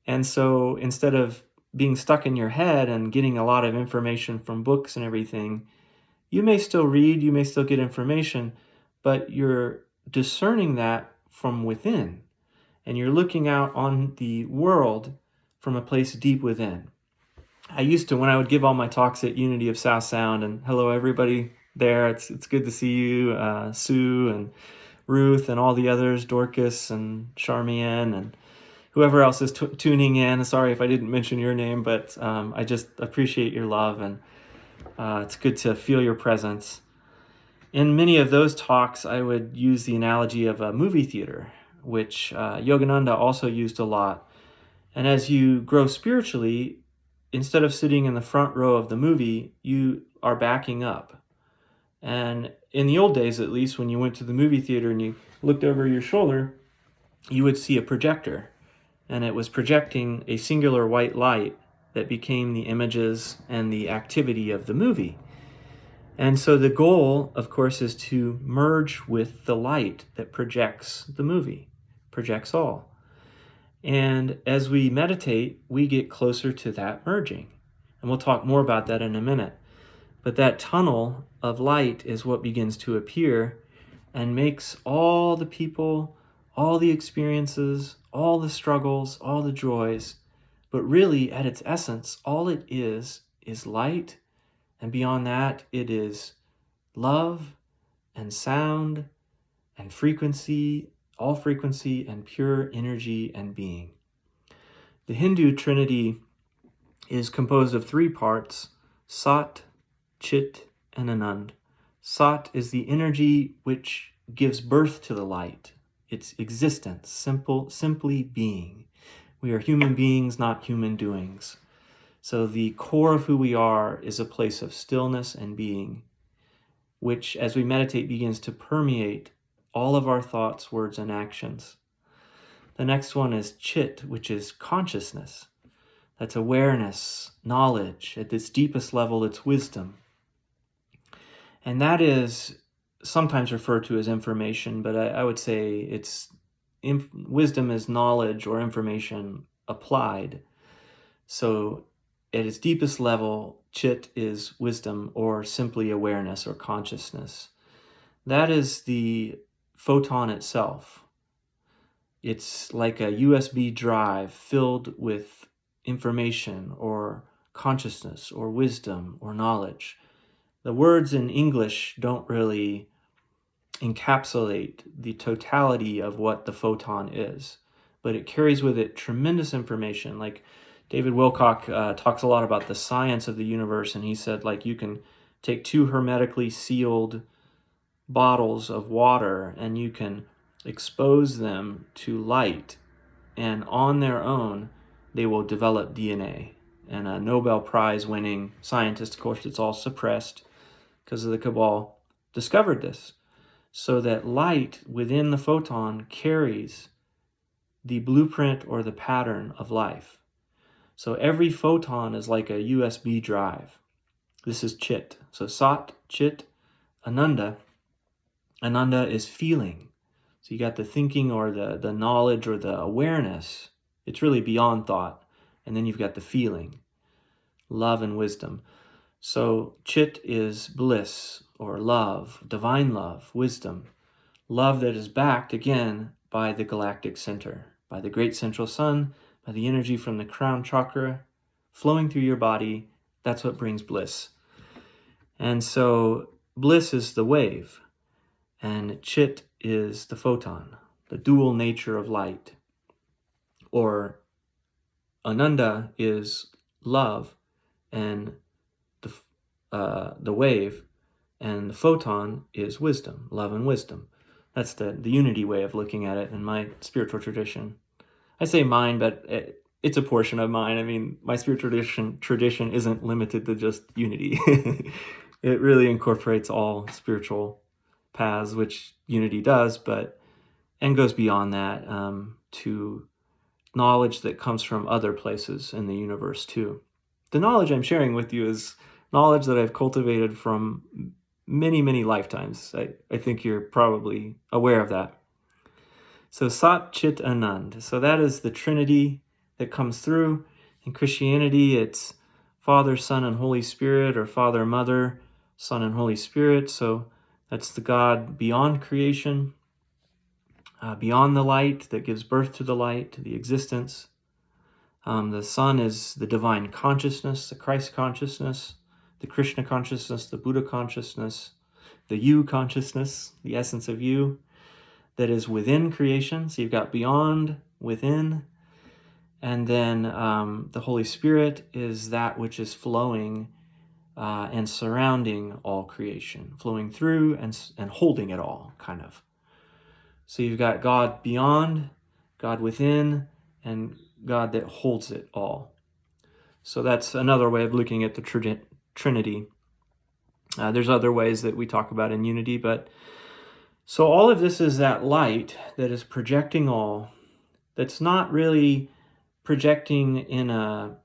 And so instead of being stuck in your head and getting a lot of information from books and everything, you may still read, you may still get information, but you're discerning that from within. And you're looking out on the world from a place deep within. I used to, when I would give all my talks at Unity of South Sound, and hello everybody there, it's good to see you, Sue and Ruth and all the others, Dorcas and Charmian and whoever else is tuning in. Sorry if I didn't mention your name, but I just appreciate your love, and it's good to feel your presence. In many of those talks, I would use the analogy of a movie theater, which Yogananda also used a lot. And as you grow spiritually, instead of sitting in the front row of the movie, you are backing up. And in the old days, at least, when you went to the movie theater and you looked over your shoulder, you would see a projector. And it was projecting a singular white light that became the images and the activity of the movie. And so the goal, of course, is to merge with the light that projects the movie, projects all. And as we meditate, we get closer to that merging. And we'll talk more about that in a minute. But that tunnel of light is what begins to appear and makes all the people, all the experiences, all the struggles, all the joys, but really at its essence, all it is light. And beyond that, it is love and sound and frequency, all frequency and pure energy and being. The Hindu Trinity is composed of three parts: Sat, Chit, and Anand. Sat is the energy which gives birth to the light, its existence, simply being. We are human beings, not human doings. So the core of who we are is a place of stillness and being, which, as we meditate, begins to permeate all of our thoughts, words, and actions. The next one is Chit, which is consciousness. That's awareness, knowledge. At its deepest level, it's wisdom. And that is sometimes referred to as information, but I would say wisdom is knowledge or information applied. So at its deepest level, Chit is wisdom or simply awareness or consciousness. That is the photon itself. It's like a USB drive filled with information or consciousness or wisdom or knowledge. The words in English don't really encapsulate the totality of what the photon is, but it carries with it tremendous information. Like David Wilcock talks a lot about the science of the universe, and he said, like, you can take two hermetically sealed bottles of water and you can expose them to light, and on their own they will develop DNA. And a Nobel Prize winning scientist, of course it's all suppressed because of the cabal, discovered this, so that light within the photon carries the blueprint or the pattern of life. So every photon is like a USB drive. This is Chit. So Sat, Chit, Ananda. Ananda is feeling. So you got the thinking or the knowledge or the awareness. It's really beyond thought. And then you've got the feeling, love and wisdom. So Chit is bliss or love, divine love, wisdom. Love that is backed, again, by the galactic center, by the great central sun, by the energy from the crown chakra flowing through your body. That's what brings bliss. And so bliss is the wave, and Chit is the photon, the dual nature of light. Or Ananda is love and the wave, and the photon is wisdom, love and wisdom. That's the unity way of looking at it in my spiritual tradition. I say mine, but it's a portion of mine. I mean, my spiritual tradition isn't limited to just unity. It really incorporates all spiritual paths, which unity does, and goes beyond that to knowledge that comes from other places in the universe too. The knowledge I'm sharing with you is knowledge that I've cultivated from many, many lifetimes. I think you're probably aware of that. So Sat Chit Anand. So that is the Trinity that comes through. In Christianity, it's Father, Son, and Holy Spirit, or Father, Mother, Son, and Holy Spirit. So that's the God beyond creation, beyond the light that gives birth to the light, to the existence. The Son is the divine consciousness, the Christ consciousness, the Krishna consciousness, the Buddha consciousness, the you consciousness, the essence of you that is within creation. So you've got beyond, within, and then the Holy Spirit is that which is flowing and surrounding all creation, flowing through and holding it all, kind of. So you've got God beyond, God within, and God that holds it all. So that's another way of looking at the Trinity. There's other ways that we talk about in unity, but so all of this is that light that is projecting all, that's not really projecting in a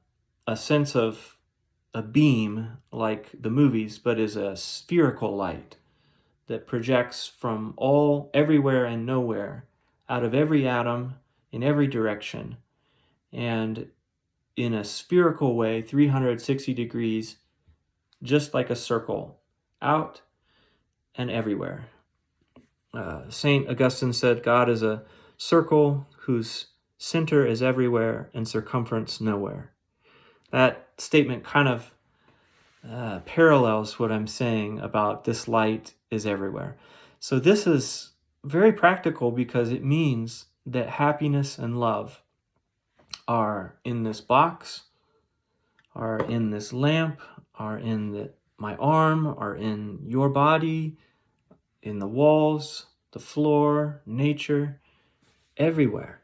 sense of a beam like the movies, but is a spherical light that projects from all, everywhere and nowhere, out of every atom, in every direction, and in a spherical way, 360 degrees, just like a circle, out and everywhere. St. Augustine said, God is a circle whose center is everywhere and circumference nowhere. That statement kind of parallels what I'm saying about this light is everywhere. So this is very practical because it means that happiness and love are in this box, are in this lamp, are in my arm, are in your body, in the walls, the floor, nature, everywhere.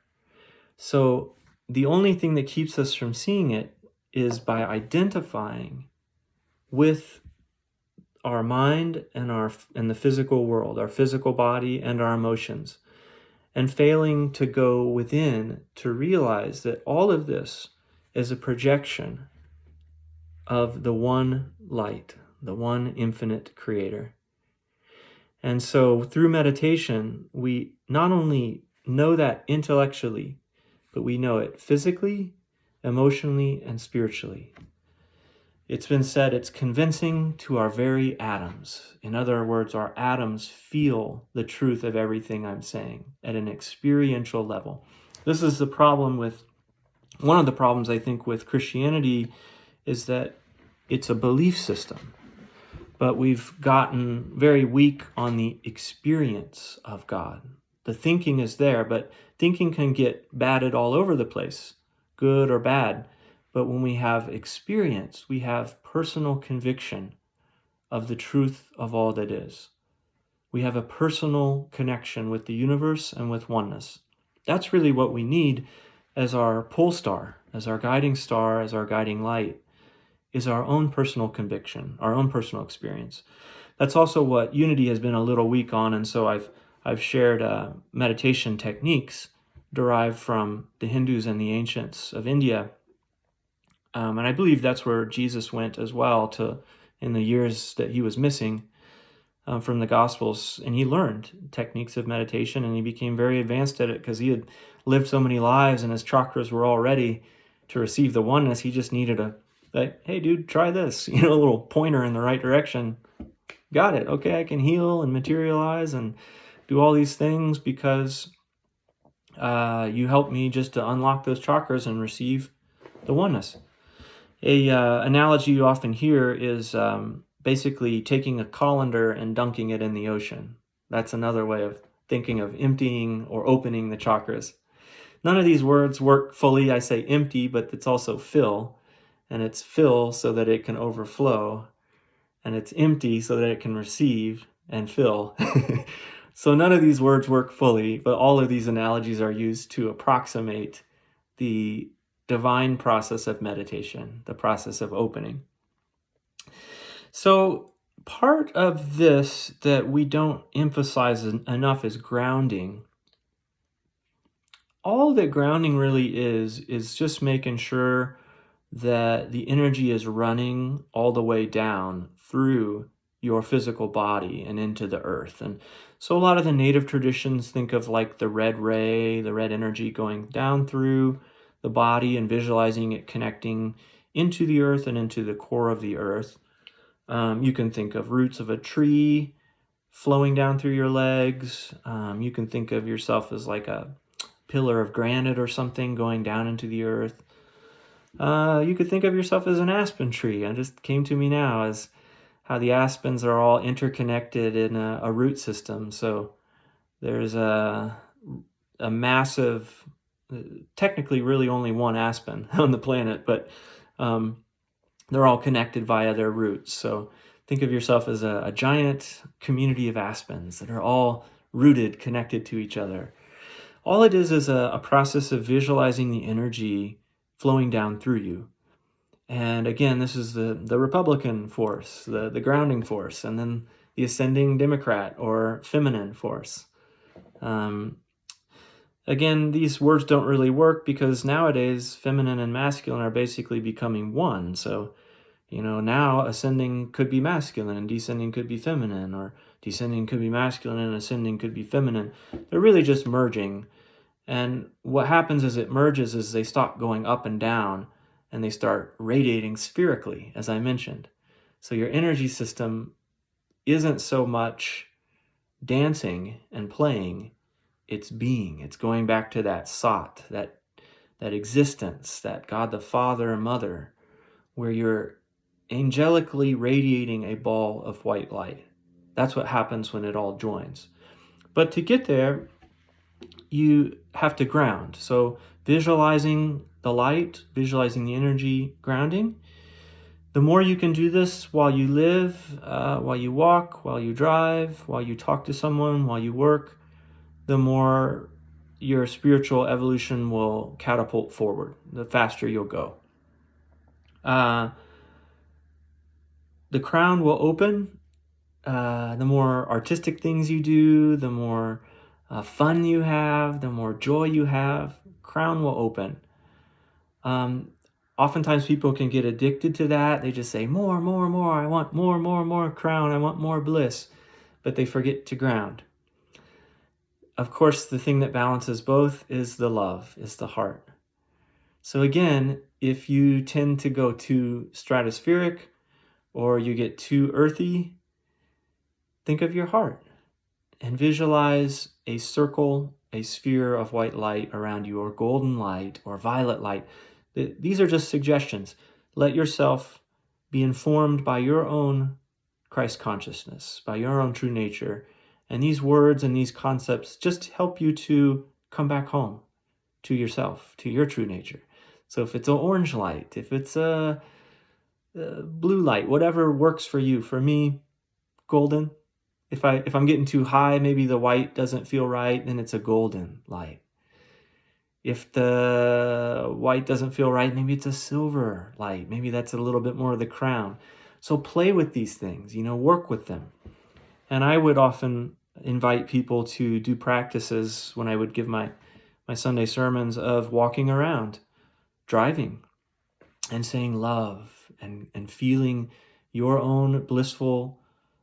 So the only thing that keeps us from seeing it is by identifying with our mind and the physical world, our physical body and our emotions, and failing to go within to realize that all of this is a projection of the one light, the one infinite creator. And so through meditation, we not only know that intellectually, but we know it physically, emotionally, and spiritually. It's been said it's convincing to our very atoms. In other words, our atoms feel the truth of everything I'm saying at an experiential level. This is the problem with, one of the problems I think with Christianity is that it's a belief system. But we've gotten very weak on the experience of God. The thinking is there, but thinking can get batted all over the place, good or bad. But when we have experience, we have personal conviction of the truth of all that is. We have a personal connection with the universe and with oneness. That's really what we need as our pole star, as our guiding star, as our guiding light, is our own personal conviction, our own personal experience. That's also what unity has been a little weak on, and so I've shared meditation techniques derived from the Hindus and the ancients of India. And I believe that's where Jesus went as well in the years that he was missing from the Gospels. And he learned techniques of meditation and he became very advanced at it because he had lived so many lives and his chakras were all ready to receive the oneness. He just needed hey dude, try this, a little pointer in the right direction. Got it. Okay, I can heal and materialize and do all these things because you helped me just to unlock those chakras and receive the oneness. A analogy you often hear is basically taking a colander and dunking it in the ocean. That's another way of thinking of emptying or opening the chakras. None of these words work fully. I say empty, but it's also fill. And it's fill so that it can overflow. And it's empty so that it can receive and fill. So none of these words work fully, but all of these analogies are used to approximate the divine process of meditation, the process of opening. So Part of this that we don't emphasize enough is grounding. All that grounding really is just making sure that the energy is running all the way down through your physical body and into the earth. And so a lot of the native traditions think of like the red ray, the red energy going down through the body and visualizing it connecting into the earth and into the core of the earth. You can think of roots of a tree flowing down through your legs. You can think of yourself as like a pillar of granite or something going down into the earth. You could think of yourself as an aspen tree. It just came to me now as how the aspens are all interconnected in a root system. So there's a massive, technically really only one aspen on the planet, but they're all connected via their roots. So think of yourself as a giant community of aspens that are all rooted, connected to each other. All it is a process of visualizing the energy flowing down through you. And again, this is the Republican force, the grounding force, and then the ascending Democrat or feminine force. Again, these words don't really work because nowadays feminine and masculine are basically becoming one. So, now ascending could be masculine and descending could be feminine, or descending could be masculine and ascending could be feminine. They're really just merging. And what happens as it merges is they stop going up and down and they start radiating spherically, as I mentioned. So your energy system isn't so much dancing and playing, it's being. It's going back to that sat, that existence, that God the Father and Mother, where you're angelically radiating a ball of white light. That's what happens when it all joins. But to get there, you have to ground. So visualizing the light, visualizing the energy, grounding. The more you can do this while you live, while you walk, while you drive, while you talk to someone, while you work, the more your spiritual evolution will catapult forward, the faster you'll go. The crown will open. The more artistic things you do, the more fun you have, the more joy you have, crown will open. Oftentimes people can get addicted to that. They just say, more. I want more crown. I want more bliss. But they forget to ground. Of course, the thing that balances both is the love, is the heart. So again, if you tend to go too stratospheric or you get too earthy, think of your heart and visualize a circle, a sphere of white light around you, or golden light, or violet light. These are just suggestions. Let yourself be informed by your own Christ consciousness, by your own true nature. And these words and these concepts just help you to come back home to yourself, to your true nature. So if it's an orange light, if it's a blue light, whatever works for you. For me, golden. If I'm getting too high, maybe the white doesn't feel right, then it's a golden light. If the white doesn't feel right, maybe it's a silver light. Maybe that's a little bit more of the crown. So play with these things, work with them. And I would often invite people to do practices when I would give my Sunday sermons of walking around, driving, and saying love and feeling your own blissful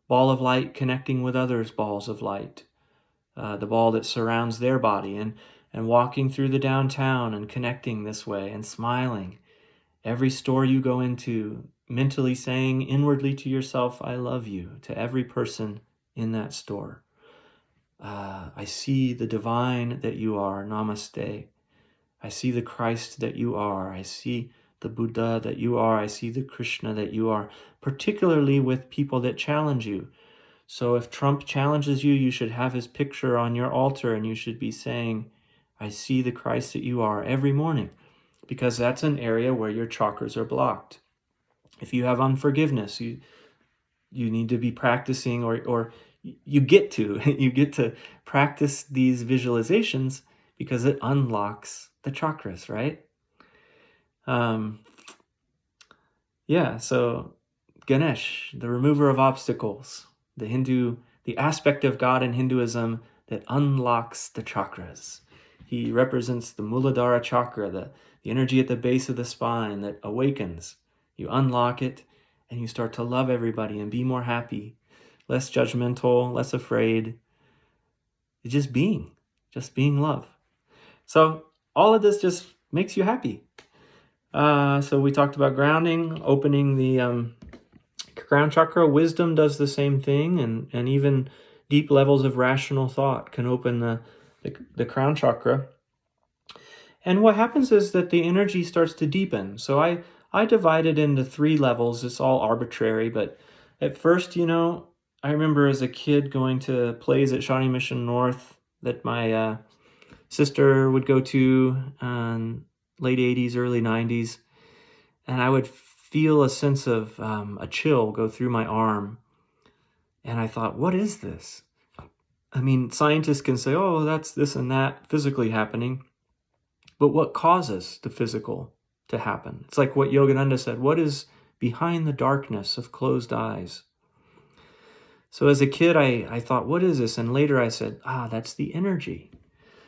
ball of light connecting with others' balls of light, the ball that surrounds their body, and walking through the downtown and connecting this way and smiling. Every store you go into, mentally saying inwardly to yourself, I love you, to every person in that store. I see the divine that you are, namaste. I see the Christ that you are. I see the Buddha that you are. I see the Krishna that you are, particularly with people that challenge you. So if Trump challenges you, you should have his picture on your altar and you should be saying, I see the Christ that you are every morning, because that's an area where your chakras are blocked. If you have unforgiveness, you need to be practicing or you get to practice these visualizations because it unlocks the chakras, right? So Ganesh, the remover of obstacles, the aspect of God in Hinduism that unlocks the chakras. He represents the Muladhara chakra, the energy at the base of the spine that awakens. You unlock it, and you start to love everybody and be more happy, less judgmental, less afraid. Just being love. So all of this just makes you happy. So we talked about grounding, opening the crown chakra. Wisdom does the same thing, and even deep levels of rational thought can open the crown chakra. And what happens is that the energy starts to deepen. So I divide it into 3 levels. It's all arbitrary, but at first, I remember as a kid going to plays at Shawnee Mission North that my sister would go to late 80s, early 90s, and I would feel a sense of a chill go through my arm. And I thought, what is this? I mean, scientists can say, oh, that's this and that physically happening. But what causes the physical to happen? It's like what Yogananda said, what is behind the darkness of closed eyes? So as a kid, I thought, what is this? And later I said, that's the energy.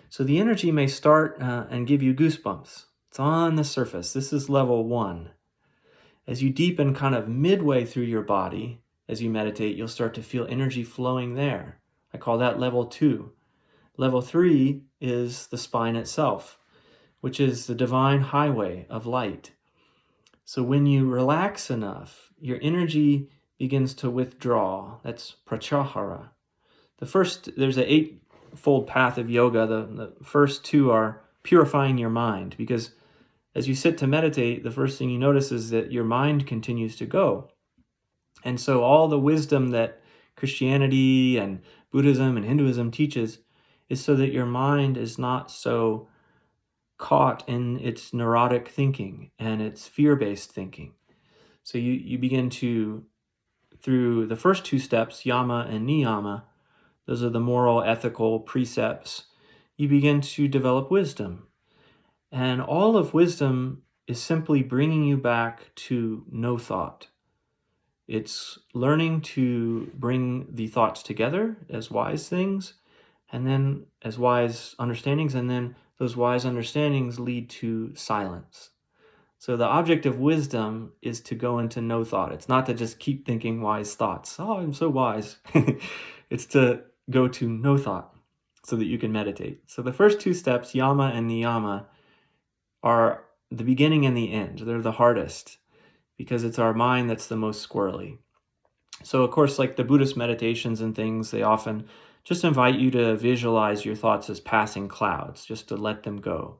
So the energy may start and give you goosebumps. It's on the surface. This is level 1. As you deepen kind of midway through your body, as you meditate, you'll start to feel energy flowing there. I call that level 2. Level 3 is the spine itself, which is the divine highway of light. So when you relax enough, your energy begins to withdraw. That's pratyahara. There's an 8-fold path of yoga. The first 2 are purifying your mind, because as you sit to meditate, the first thing you notice is that your mind continues to go. And so all the wisdom that Christianity and Buddhism and Hinduism teaches is so that your mind is not so caught in its neurotic thinking and its fear-based thinking. So you begin to, through the first 2 steps, yama and niyama, those are the moral, ethical precepts, you begin to develop wisdom. And all of wisdom is simply bringing you back to no thought. It's learning to bring the thoughts together as wise things, and then as wise understandings, and then those wise understandings lead to silence. So the object of wisdom is to go into no thought. It's not to just keep thinking wise thoughts. Oh, I'm so wise. It's to go to no thought so that you can meditate. So the first 2 steps, yama and niyama, are the beginning and the end. They're the hardest because it's our mind that's the most squirrely. So of course, like the Buddhist meditations and things, they often just invite you to visualize your thoughts as passing clouds, just to let them go.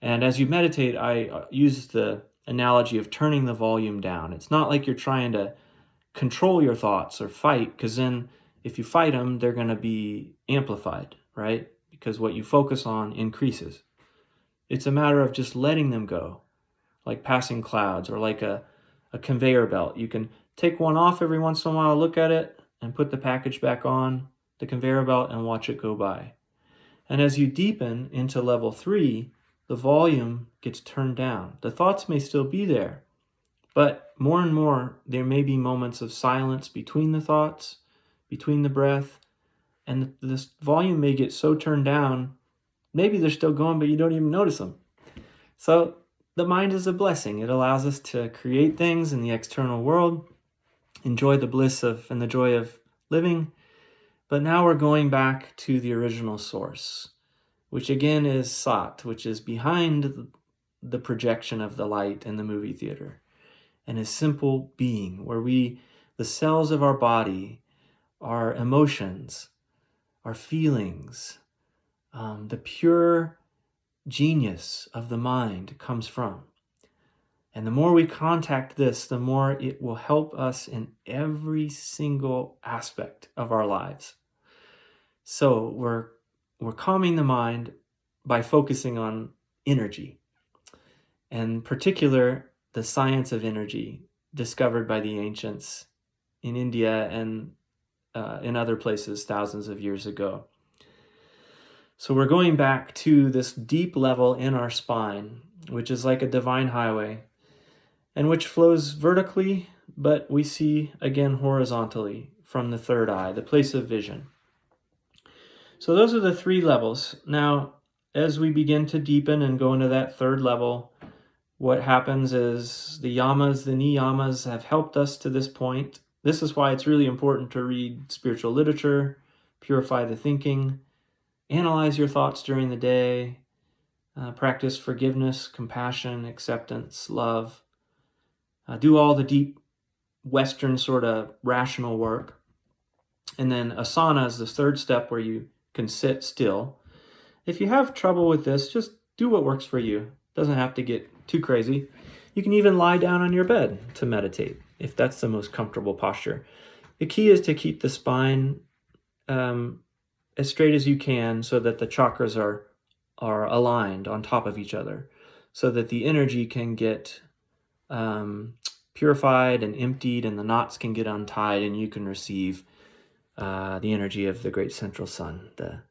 And as you meditate, I use the analogy of turning the volume down. It's not like you're trying to control your thoughts or fight, because then if you fight them, they're going to be amplified, right? Because what you focus on increases. It's a matter of just letting them go, like passing clouds or like a conveyor belt. You can take one off every once in a while, look at it, and put the package back on the conveyor belt and watch it go by. And as you deepen into level 3, the volume gets turned down. The thoughts may still be there, but more and more there may be moments of silence between the thoughts, between the breath, and this volume may get so turned down, maybe they're still going, but you don't even notice them. So the mind is a blessing. It allows us to create things in the external world, enjoy the bliss of and the joy of living. But now we're going back to the original source, which again is Sat, which is behind the projection of the light in the movie theater, and is simple being, where the cells of our body, our emotions, our feelings, the pure genius of the mind comes from. And the more we contact this, the more it will help us in every single aspect of our lives. So we're calming the mind by focusing on energy, and in particular, the science of energy discovered by the ancients in India and in other places thousands of years ago. So we're going back to this deep level in our spine, which is like a divine highway, and which flows vertically but we see again horizontally from the third eye, the place of vision. So those are the 3 levels. Now, as we begin to deepen and go into that third level, what happens is the yamas, the niyamas, have helped us to this point. This is why it's really important to read spiritual literature, purify the thinking, analyze your thoughts during the day, practice forgiveness, compassion, acceptance, love. Do all the deep Western sort of rational work. And then asana is the third step where you can sit still. If you have trouble with this, just do what works for you. Doesn't have to get too crazy. You can even lie down on your bed to meditate if that's the most comfortable posture. The key is to keep the spine as straight as you can so that the chakras are aligned on top of each other so that the energy can get purified and emptied and the knots can get untied and you can receive the energy of the great central sun, the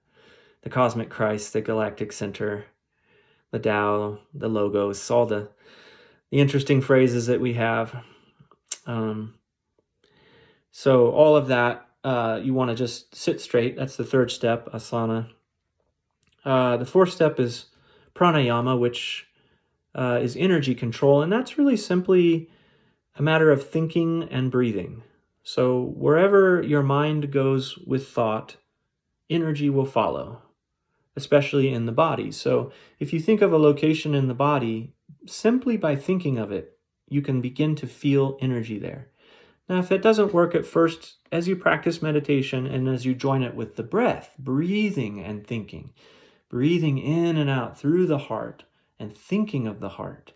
cosmic Christ, the galactic center, the Tao, the Logos, all the interesting phrases that we have. So all of that, you want to just sit straight. That's the third step, asana. The fourth step is pranayama, which is energy control, and that's really simply a matter of thinking and breathing. So wherever your mind goes with thought, energy will follow, especially in the body. So if you think of a location in the body, simply by thinking of it, you can begin to feel energy there. Now, if it doesn't work at first, as you practice meditation and as you join it with the breath, breathing and thinking, breathing in and out through the heart and thinking of the heart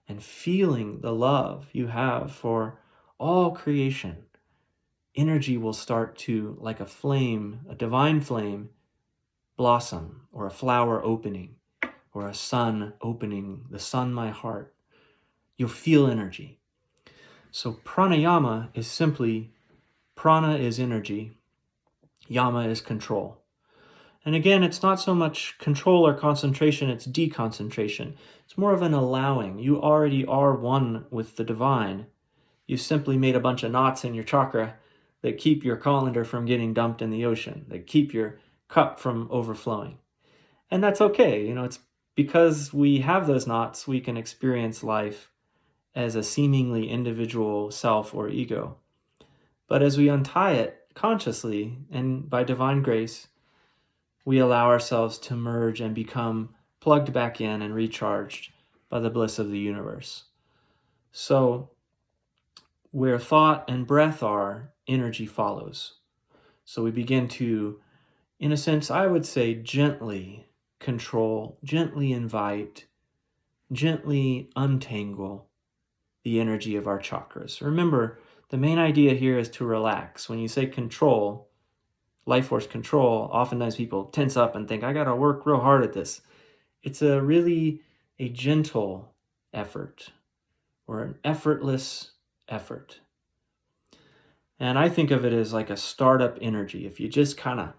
and feeling the love you have for all creation, energy will start to, like a flame, a divine flame, blossom, or a flower opening, or a sun opening, the sun, my heart. You'll feel energy. So pranayama is simply, prana is energy, yama is control. And again, it's not so much control or concentration, it's deconcentration. It's more of an allowing. You already are one with the divine. You simply made a bunch of knots in your chakra that keep your colander from getting dumped in the ocean, that keep your cup from overflowing. And that's okay. It's because we have those knots, we can experience life as a seemingly individual self or ego. But as we untie it consciously and by divine grace, we allow ourselves to merge and become plugged back in and recharged by the bliss of the universe. So where thought and breath are, energy follows. So we begin to, in a sense, I would say gently control, gently invite, gently untangle the energy of our chakras. Remember, the main idea here is to relax. When you say control, life force control, oftentimes people tense up and think, I got to work real hard at this. It's really a gentle effort or an effortless effort. And I think of it as like a startup energy. If you just kind of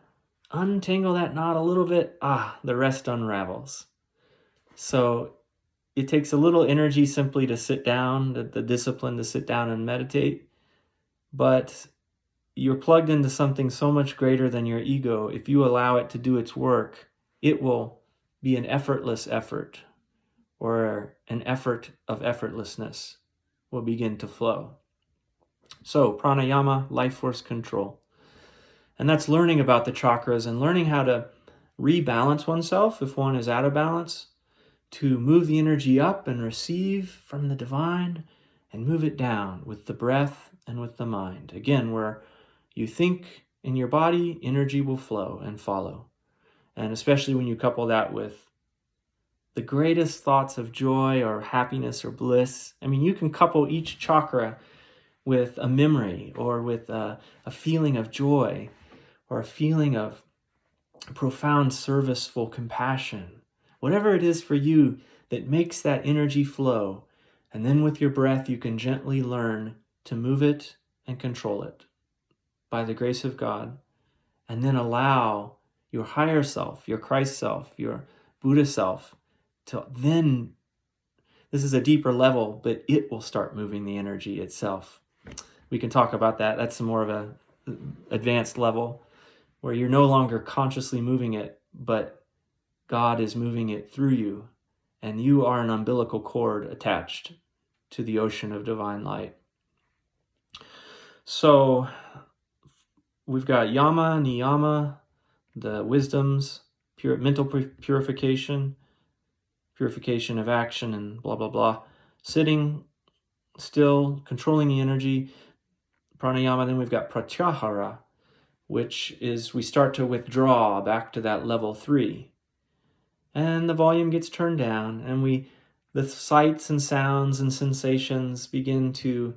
untangle that knot a little bit, the rest unravels. So it takes a little energy simply to sit down, the discipline to sit down and meditate. But you're plugged into something so much greater than your ego. If you allow it to do its work, it will be an effortless effort, or an effort of effortlessness will begin to flow. So pranayama, life force control. And that's learning about the chakras and learning how to rebalance oneself if one is out of balance, to move the energy up and receive from the divine and move it down with the breath and with the mind. Again, where you think in your body, energy will flow and follow. And especially when you couple that with the greatest thoughts of joy or happiness or bliss. I mean, you can couple each chakra with a memory or with a feeling of joy or a feeling of profound serviceful compassion. Whatever it is for you that makes that energy flow. And then with your breath, you can gently learn to move it and control it by the grace of God. And then allow your higher self, your Christ self, your Buddha self, to then, this is a deeper level, but it will start moving the energy itself We can talk about that. That's more of a advanced level where you're no longer consciously moving it, but God is moving it through you, and you are an umbilical cord attached to the ocean of divine light. So we've got yama, niyama, the wisdoms, mental purification, purification of action, and blah, blah, blah. Sitting still, controlling the energy, pranayama. Then we've got pratyahara, which is we start to withdraw back to that level 3. And the volume gets turned down, and the sights and sounds and sensations begin to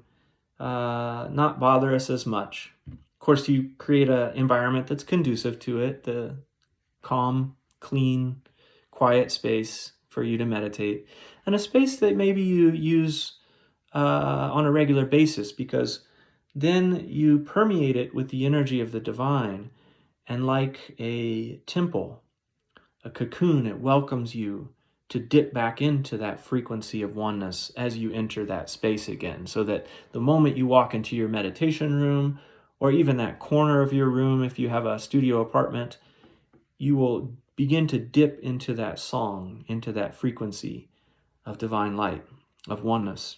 not bother us as much. Of course, you create an environment that's conducive to it, the calm, clean, quiet space for you to meditate, and a space that maybe you use on a regular basis, because then you permeate it with the energy of the divine, and like a temple, a cocoon, it welcomes you to dip back into that frequency of oneness as you enter that space again, so that the moment you walk into your meditation room, or even that corner of your room if you have a studio apartment, you will begin to dip into that song, into that frequency of divine light, of oneness,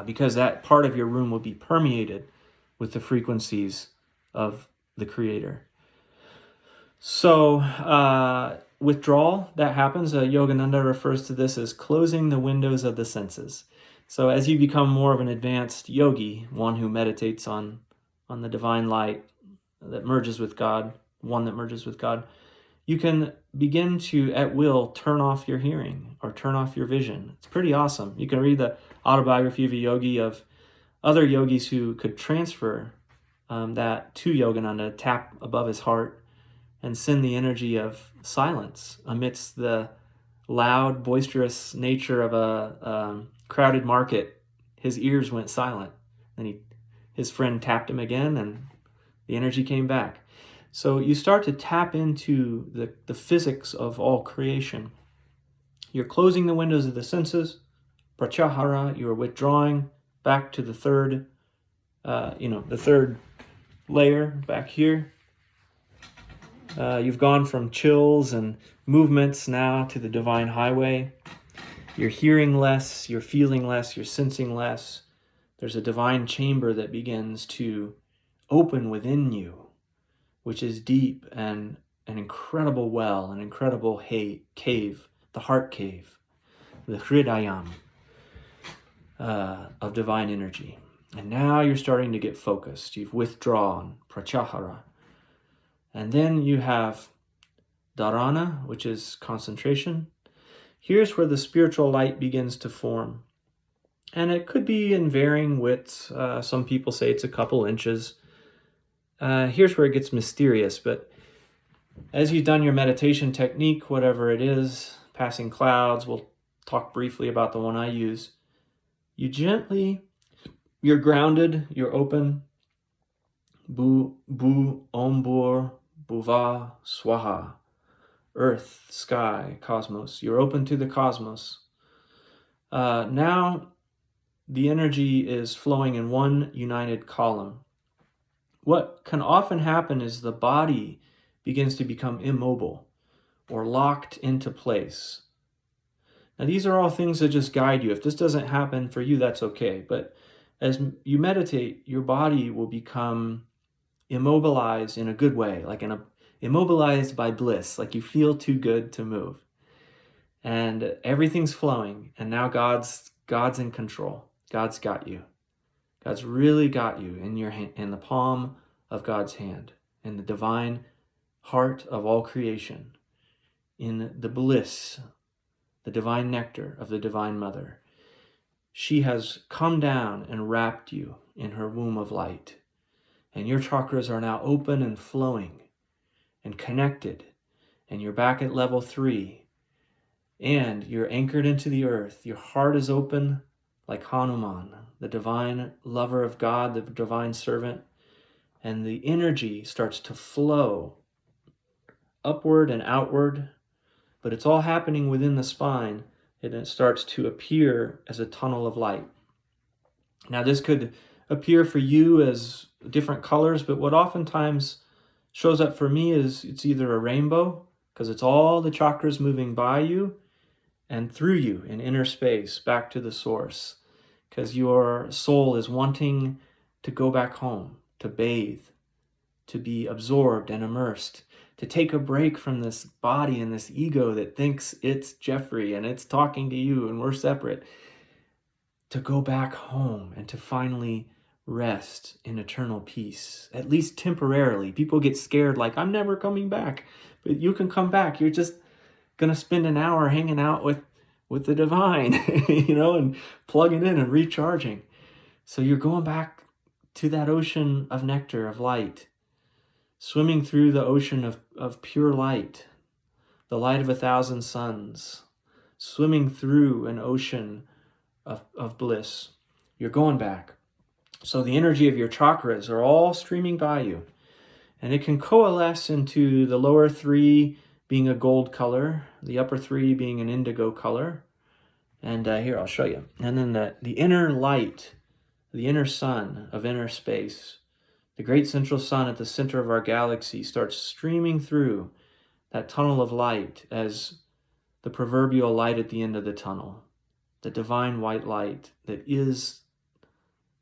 because that part of your room will be permeated with the frequencies of the Creator. So withdrawal that happens, Yogananda refers to this as closing the windows of the senses. So as you become more of an advanced yogi, one who meditates on the divine light that merges with God, one that merges with God, you can begin to, at will, turn off your hearing or turn off your vision. It's pretty awesome. You can read the autobiography of a yogi, of other yogis who could transfer that to Yogananda, tap above his heart, and send the energy of silence amidst the loud, boisterous nature of a crowded market. His ears went silent. Then his friend tapped him again, and the energy came back. So you start to tap into the physics of all creation. You're closing the windows of the senses. Pratyahara, you are withdrawing back to the third, the third layer back here. You've gone from chills and movements now to the divine highway. You're hearing less, you're feeling less, you're sensing less. There's a divine chamber that begins to open within you, which is deep and an incredible well, an incredible cave, the heart cave, the hridayam of divine energy. And now you're starting to get focused. You've withdrawn, pratyahara. And then you have dharana, which is concentration. Here's where the spiritual light begins to form. And it could be in varying widths. Some people say it's a couple inches. Here's where it gets mysterious, but as you've done your meditation technique, whatever it is, passing clouds, we'll talk briefly about the one I use. You're grounded, you're open. Bu, ombur, buva, swaha. Earth, sky, cosmos. You're open to the cosmos. Now the energy is flowing in one united column. What can often happen is the body begins to become immobile or locked into place. Now, these are all things that just guide you. If this doesn't happen for you, that's okay. But as you meditate, your body will become immobilized in a good way, immobilized by bliss, like you feel too good to move. And everything's flowing, and now God's in control. God's got you. God's really got you in your hand, in the palm of God's hand, in the divine heart of all creation, in the bliss, the divine nectar of the Divine Mother. She has come down and wrapped you in her womb of light, and your chakras are now open and flowing and connected, and you're back at level 3, and you're anchored into the earth. Your heart is open like Hanuman, the divine lover of God, the divine servant, and the energy starts to flow upward and outward, but it's all happening within the spine, and it starts to appear as a tunnel of light. Now, this could appear for you as different colors, but what oftentimes shows up for me is it's either a rainbow, because it's all the chakras moving by you and through you in inner space back to the source, because your soul is wanting to go back home, to bathe, to be absorbed and immersed, to take a break from this body and this ego that thinks it's Jeffrey and it's talking to you and we're separate, to go back home and to finally rest in eternal peace, at least temporarily. People get scared, like, I'm never coming back. But you can come back. You're just going to spend an hour hanging out with the divine, and plugging in and recharging. So you're going back to that ocean of nectar, of light, swimming through the ocean of pure light, the light of 1,000 suns, swimming through an ocean of bliss. You're going back. So the energy of your chakras are all streaming by you. And it can coalesce into the lower 3 being a gold color, the upper 3 being an indigo color. And here, I'll show you. And then the inner light, the inner sun of inner space, the great central sun at the center of our galaxy, starts streaming through that tunnel of light as the proverbial light at the end of the tunnel, the divine white light that is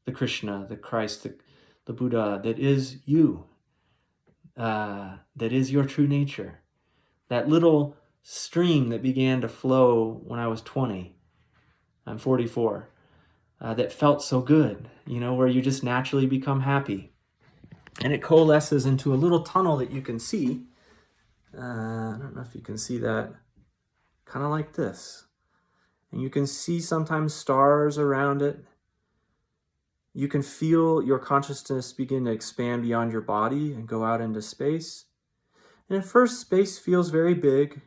the Krishna, the Christ, the Buddha, that is you, that is your true nature. That little stream that began to flow when I was 20, I'm 44, that felt so good, where you just naturally become happy. And it coalesces into a little tunnel that you can see. I don't know if you can see that, kind of like this. And you can see sometimes stars around it. You can feel your consciousness begin to expand beyond your body and go out into space. And at first, space feels very big.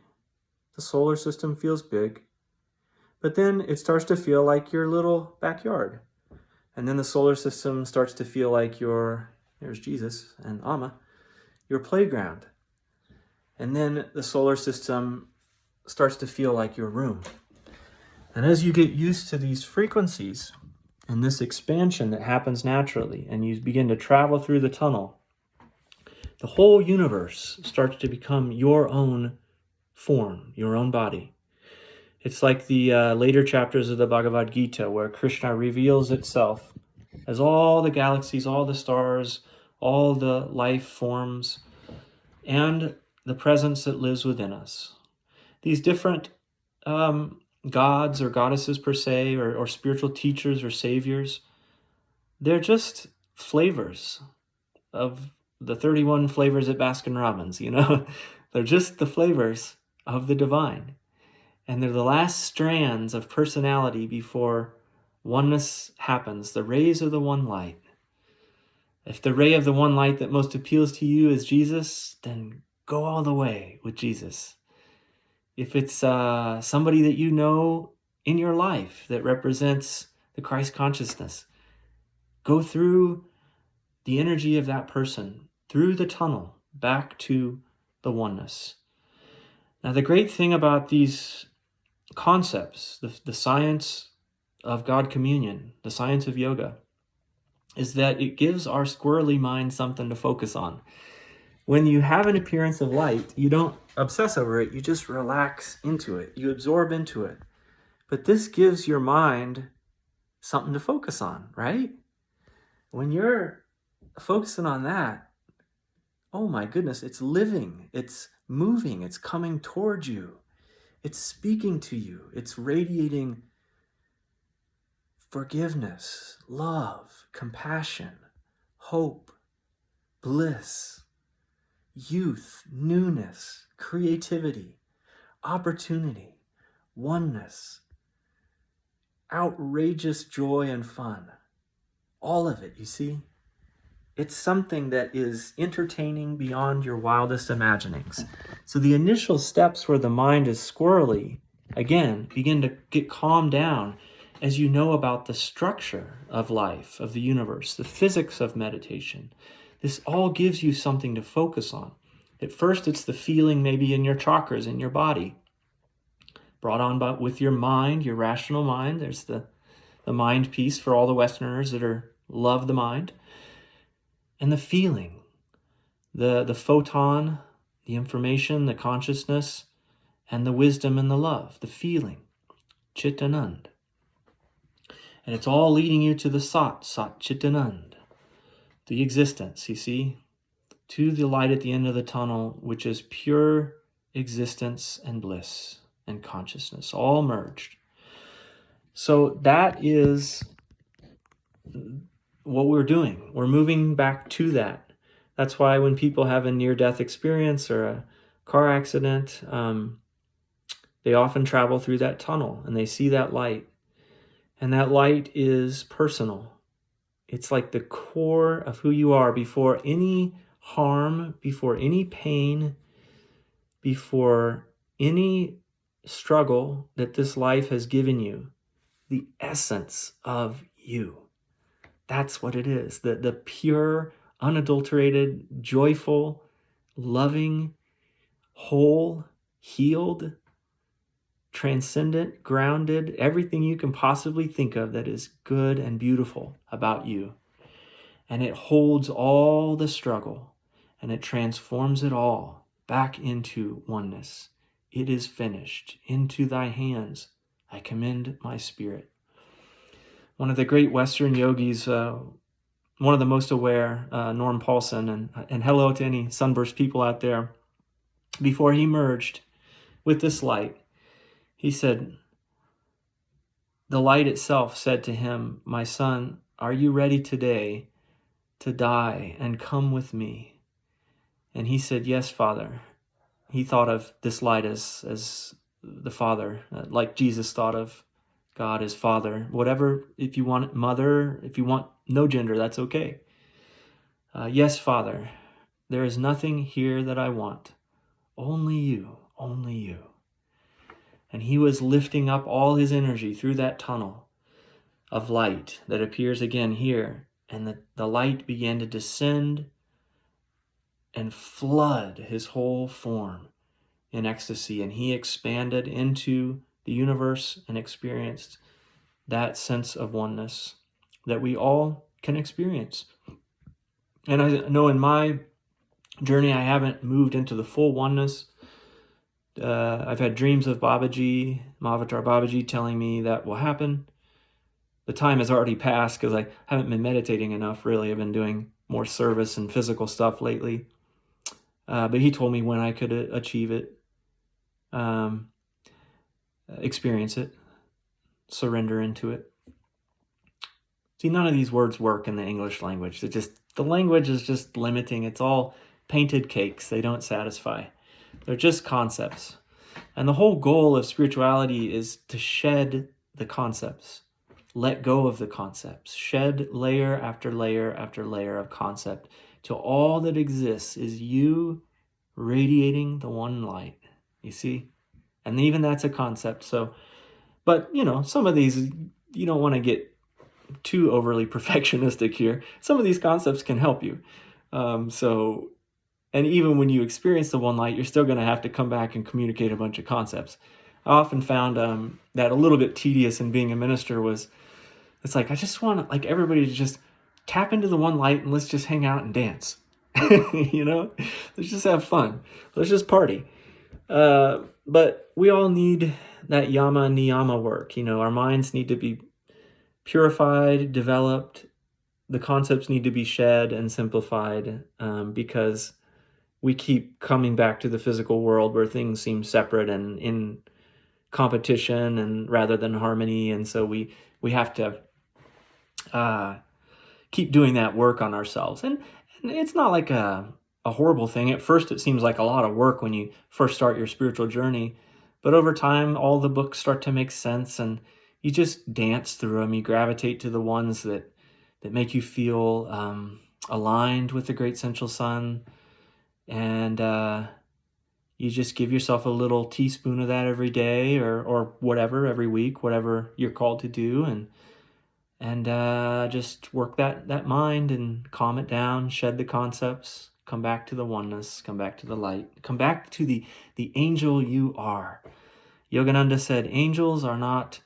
The solar system feels big. But then it starts to feel like your little backyard. And then the solar system starts to feel like there's Jesus and Amma, your playground. And then the solar system starts to feel like your room. And as you get used to these frequencies and this expansion that happens naturally, and you begin to travel through the tunnel, the whole universe starts to become your own form, your own body. It's like the later chapters of the Bhagavad Gita, where Krishna reveals itself as all the galaxies, all the stars, all the life forms, and the presence that lives within us. These different gods or goddesses per se, or spiritual teachers or saviors, they're just flavors of the 31 flavors at Baskin-Robbins, They're just the flavors of the divine. And they're the last strands of personality before oneness happens, the rays of the one light. If the ray of the one light that most appeals to you is Jesus, then go all the way with Jesus. If it's somebody that you know in your life that represents the Christ consciousness, go through the energy of that person, through the tunnel, back to the oneness. Now, the great thing about these concepts, the science of God communion, the science of yoga, is that it gives our squirrely mind something to focus on. When you have an appearance of light, you don't obsess over it, you just relax into it, you absorb into it. But this gives your mind something to focus on, right? When you're focusing on that, oh my goodness, it's living, it's moving, it's coming towards you, it's speaking to you, it's radiating forgiveness, love, compassion, hope, bliss, youth, newness, creativity, opportunity, oneness, outrageous joy and fun. All of it, you see? It's something that is entertaining beyond your wildest imaginings. So the initial steps where the mind is squirrely, again, begin to get calmed down as you know about the structure of life, of the universe, the physics of meditation. This all gives you something to focus on. At first, it's the feeling maybe in your chakras, in your body, brought on with your mind, your rational mind. There's the mind piece for all the Westerners that are love, the mind, and the feeling, the photon, the information, the consciousness, and the wisdom and the love, the feeling, Chit Anand. And it's all leading you to the Sat Chit Anand, the existence, you see, to the light at the end of the tunnel, which is pure existence and bliss and consciousness, all merged. So that is what we're doing. We're moving back to that. That's why when people have a near-death experience or a car accident, they often travel through that tunnel and they see that light. And that light is personal. It's like the core of who you are before any harm, before any pain, before any struggle that this life has given you. The essence of you. That's what it is. The pure, unadulterated, joyful, loving, whole, healed, transcendent, grounded, everything you can possibly think of that is good and beautiful about you. And it holds all the struggle and it transforms it all back into oneness. It is finished. Into thy hands I commend my spirit. One of the great Western yogis, one of the most aware, Norm Paulson, and hello to any sunburst people out there, before he merged with this light, he said, the light itself said to him, my son, are you ready today to die and come with me? And he said, yes, Father. He thought of this light as the Father, like Jesus thought of God as Father. Whatever, if you want mother, if you want no gender, that's okay. Yes, Father, there is nothing here that I want. Only you, only you. And he was lifting up all his energy through that tunnel of light that appears again here. And the light began to descend and flood his whole form in ecstasy. And he expanded into the universe and experienced that sense of oneness that we all can experience. And I know in my journey, I haven't moved into the full oneness. I've had dreams of Babaji, Mahavatar Babaji, telling me that will happen. The time has already passed because I haven't been meditating enough, really. I've been doing more service and physical stuff lately. But he told me when I could achieve it, experience it, surrender into it. See, none of these words work in the English language. The language is just limiting. It's all painted cakes. They don't satisfy. They're just concepts. And the whole goal of spirituality is to shed the concepts. Let go of the concepts. Shed layer after layer after layer of concept till all that exists is you radiating the one light. You see? And even that's a concept. But some of these, you don't want to get too overly perfectionistic here. Some of these concepts can help you. And even when you experience the one light, you're still going to have to come back and communicate a bunch of concepts. I often found that a little bit tedious in being a minister it's like, I just want everybody to just tap into the one light and let's just hang out and dance. Let's just have fun. Let's just party. But we all need that yama and niyama work. Our minds need to be purified, developed. The concepts need to be shed and simplified because we keep coming back to the physical world where things seem separate and in competition and rather than harmony. And so we have to keep doing that work on ourselves. And it's not like a horrible thing. At first, it seems like a lot of work when you first start your spiritual journey. But over time, all the books start to make sense and you just dance through them. You gravitate to the ones that make you feel aligned with the great central sun. And you just give yourself a little teaspoon of that every day or whatever, every week, whatever you're called to do. And just work that mind and calm it down, shed the concepts, come back to the oneness, come back to the light, come back to the angel you are. Yogananda said, angels are not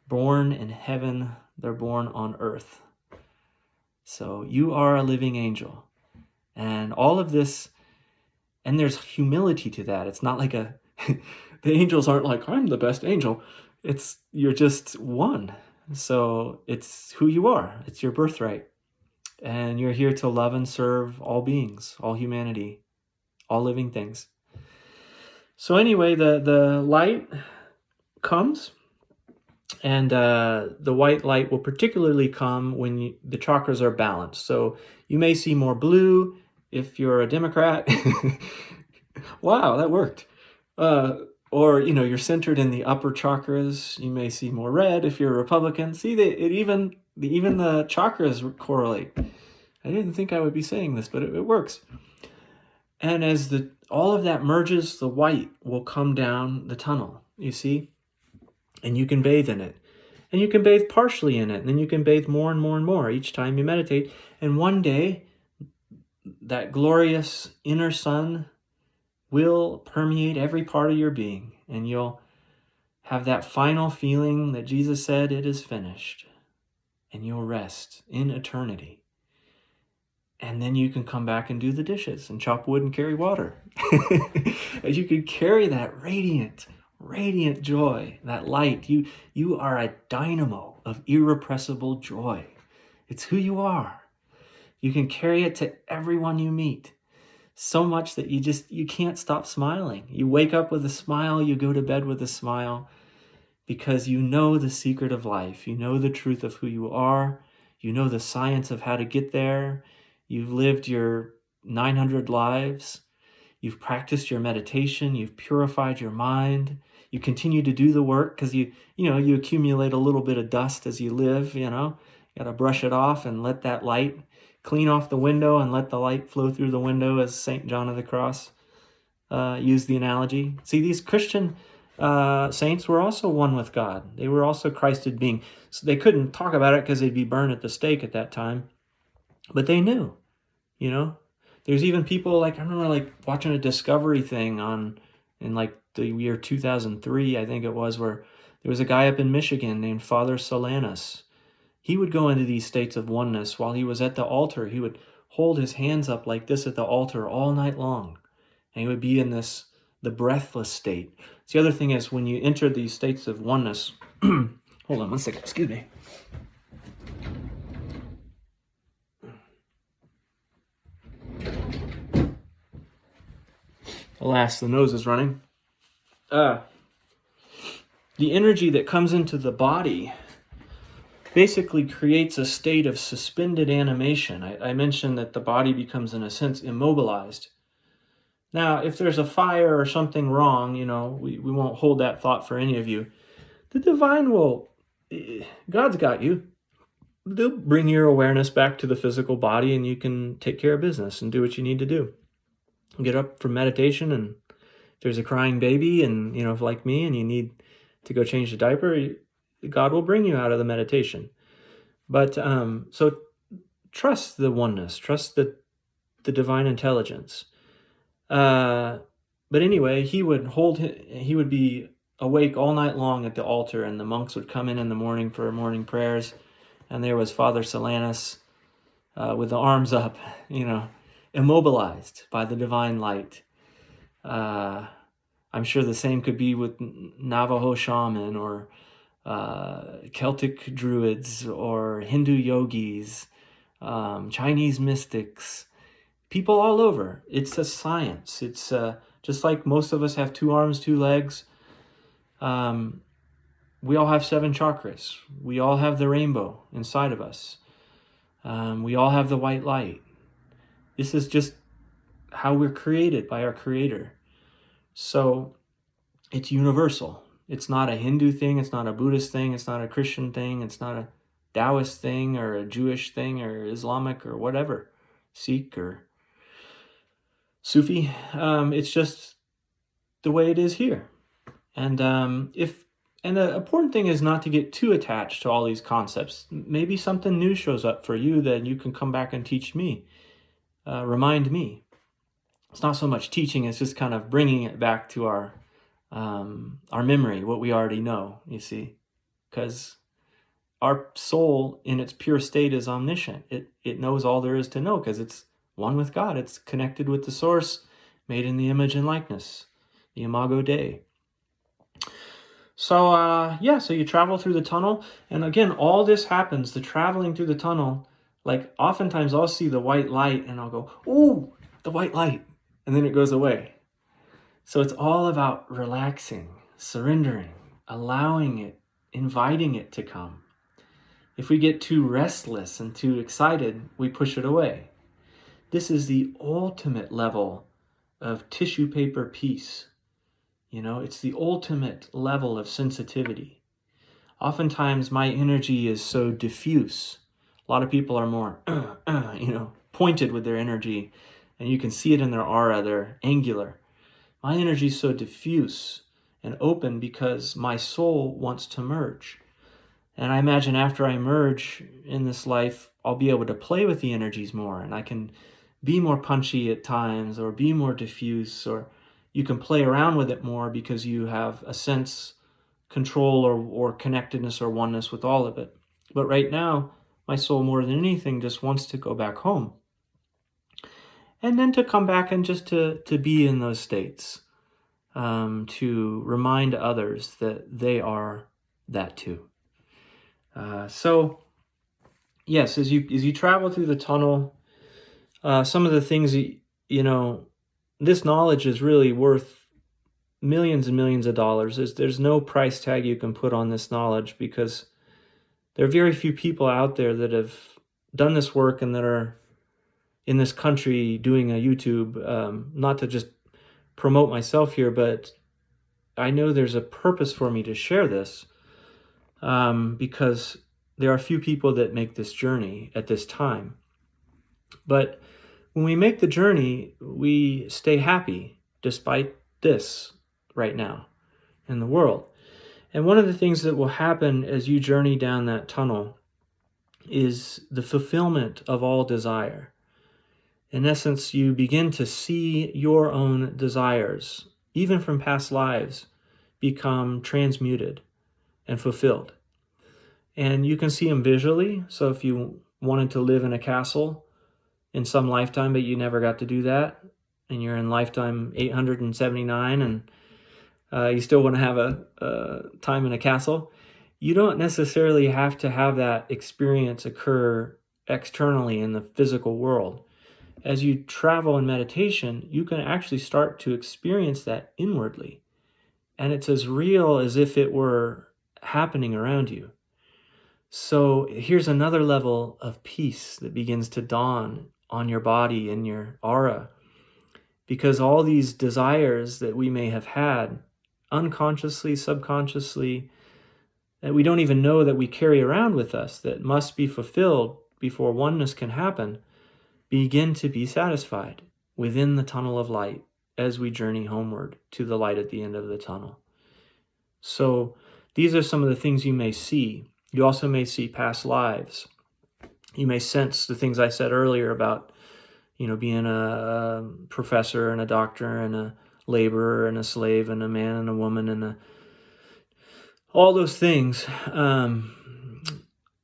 born in heaven, they're born on earth. So you are a living angel. And all of this, and there's humility to that. It's not like the angels aren't like, I'm the best angel. You're just one. So it's who you are. It's your birthright. And you're here to love and serve all beings, all humanity, all living things. So anyway, the light comes, and the white light will particularly come when the chakras are balanced. So you may see more blue if you're a Democrat. Wow, that worked. Or you're centered in the upper chakras. You may see more red if you're a Republican. See, even the chakras correlate. I didn't think I would be saying this, but it works. And as all of that merges, the white will come down the tunnel, you see? And you can bathe in it. And you can bathe partially in it. And then you can bathe more and more and more each time you meditate. And one day, that glorious inner sun will permeate every part of your being. And you'll have that final feeling that Jesus said, it is finished. And you'll rest in eternity. And then you can come back and do the dishes and chop wood and carry water. And you can carry that radiant joy, that light. You are a dynamo of irrepressible joy. It's who you are. You can carry it to everyone you meet. So much that you can't stop smiling. You wake up with a smile, you go to bed with a smile, because you know the secret of life. You know the truth of who you are. You know the science of how to get there. You've lived your 900 lives. You've practiced your meditation. You've purified your mind. You continue to do the work because you accumulate a little bit of dust as you live. You got to brush it off and let that light clean off the window and let the light flow through the window, as St. John of the Cross used the analogy. See, these Christian saints were also one with God. They were also Christed beings. So they couldn't talk about it because they'd be burned at the stake at that time. But they knew. There's even people I remember watching a Discovery thing in the year 2003, I think it was, where there was a guy up in Michigan named Father Solanus. He would go into these states of oneness while he was at the altar. He would hold his hands up like this at the altar all night long. And he would be in the breathless state. So the other thing is, when you enter these states of oneness, hold on one second, excuse me. Alas, the nose is running. The energy that comes into the body basically creates a state of suspended animation. I mentioned that the body becomes, in a sense, immobilized. Now, if there's a fire or something wrong, we won't hold that thought for any of you. The divine God's got you. They'll bring your awareness back to the physical body, and you can take care of business and do what you need to do. Get up from meditation, and if there's a crying baby, and if like me, and you need to go change the diaper, God will bring you out of the meditation. But so trust the oneness, trust the divine intelligence. But anyway, he would be awake all night long at the altar, and the monks would come in the morning for morning prayers, and there was Father Solanus with the arms up, immobilized by the divine light. I'm sure the same could be with Navajo shaman or Celtic druids or Hindu yogis, Chinese mystics, people all over. It's a science. It's just like most of us have 2 arms, 2 legs. We all have 7 chakras. We all have the rainbow inside of us. We all have the white light. This is just how we're created by our Creator. So it's universal. It's not a Hindu thing. It's not a Buddhist thing. It's not a Christian thing. It's not a Taoist thing or a Jewish thing or Islamic or whatever, Sikh or Sufi. It's just the way it is here. And the important thing is not to get too attached to all these concepts. Maybe something new shows up for you that you can come back and teach me. Remind me. It's not so much teaching, it's just kind of bringing it back to our memory, what we already know, you see. Because our soul in its pure state is omniscient. It knows all there is to know because it's one with God. It's connected with the source, made in the image and likeness, the Imago Dei. So so you travel through the tunnel, and again, all this happens, the traveling through the tunnel, like oftentimes I'll see the white light and I'll go, "Ooh, the white light," and then it goes away. So it's all about relaxing, surrendering, allowing it, inviting it to come. If we get too restless and too excited, we push it away. This is the ultimate level of tissue paper peace. It's the ultimate level of sensitivity. Oftentimes my energy is so diffuse. A lot of people are more, pointed with their energy, and you can see it in their aura, they're angular. My energy is so diffuse and open because my soul wants to merge. And I imagine after I merge in this life, I'll be able to play with the energies more, and I can be more punchy at times, or be more diffuse, or you can play around with it more because you have a sense, control, or connectedness or oneness with all of it. But right now, my soul more than anything just wants to go back home. And then to come back and just to be in those states, to remind others that they are that too. Yes, as you travel through the tunnel, some of the things this knowledge is really worth millions and millions of dollars. There's no price tag you can put on this knowledge because there are very few people out there that have done this work and that are in this country doing a YouTube, not to just promote myself here, but I know there's a purpose for me to share this, because there are few people that make this journey at this time. But when we make the journey, we stay happy despite this right now in the world. And one of the things that will happen as you journey down that tunnel is the fulfillment of all desire. In essence, you begin to see your own desires, even from past lives, become transmuted and fulfilled. And you can see them visually. So if you wanted to live in a castle in some lifetime, but you never got to do that, and you're in lifetime 879, and you still want to have a time in a castle, you don't necessarily have to have that experience occur externally in the physical world. As you travel in meditation, you can actually start to experience that inwardly. And it's as real as if it were happening around you. So here's another level of peace that begins to dawn on your body and your aura. Because all these desires that we may have had, unconsciously, subconsciously, that we don't even know that we carry around with us, that must be fulfilled before oneness can happen, begin to be satisfied within the tunnel of light as we journey homeward to the light at the end of the tunnel. So these are some of the things you may see. You also may see past lives. You may sense the things I said earlier about, being a professor and a doctor and a laborer and a slave and a man and a woman and all those things.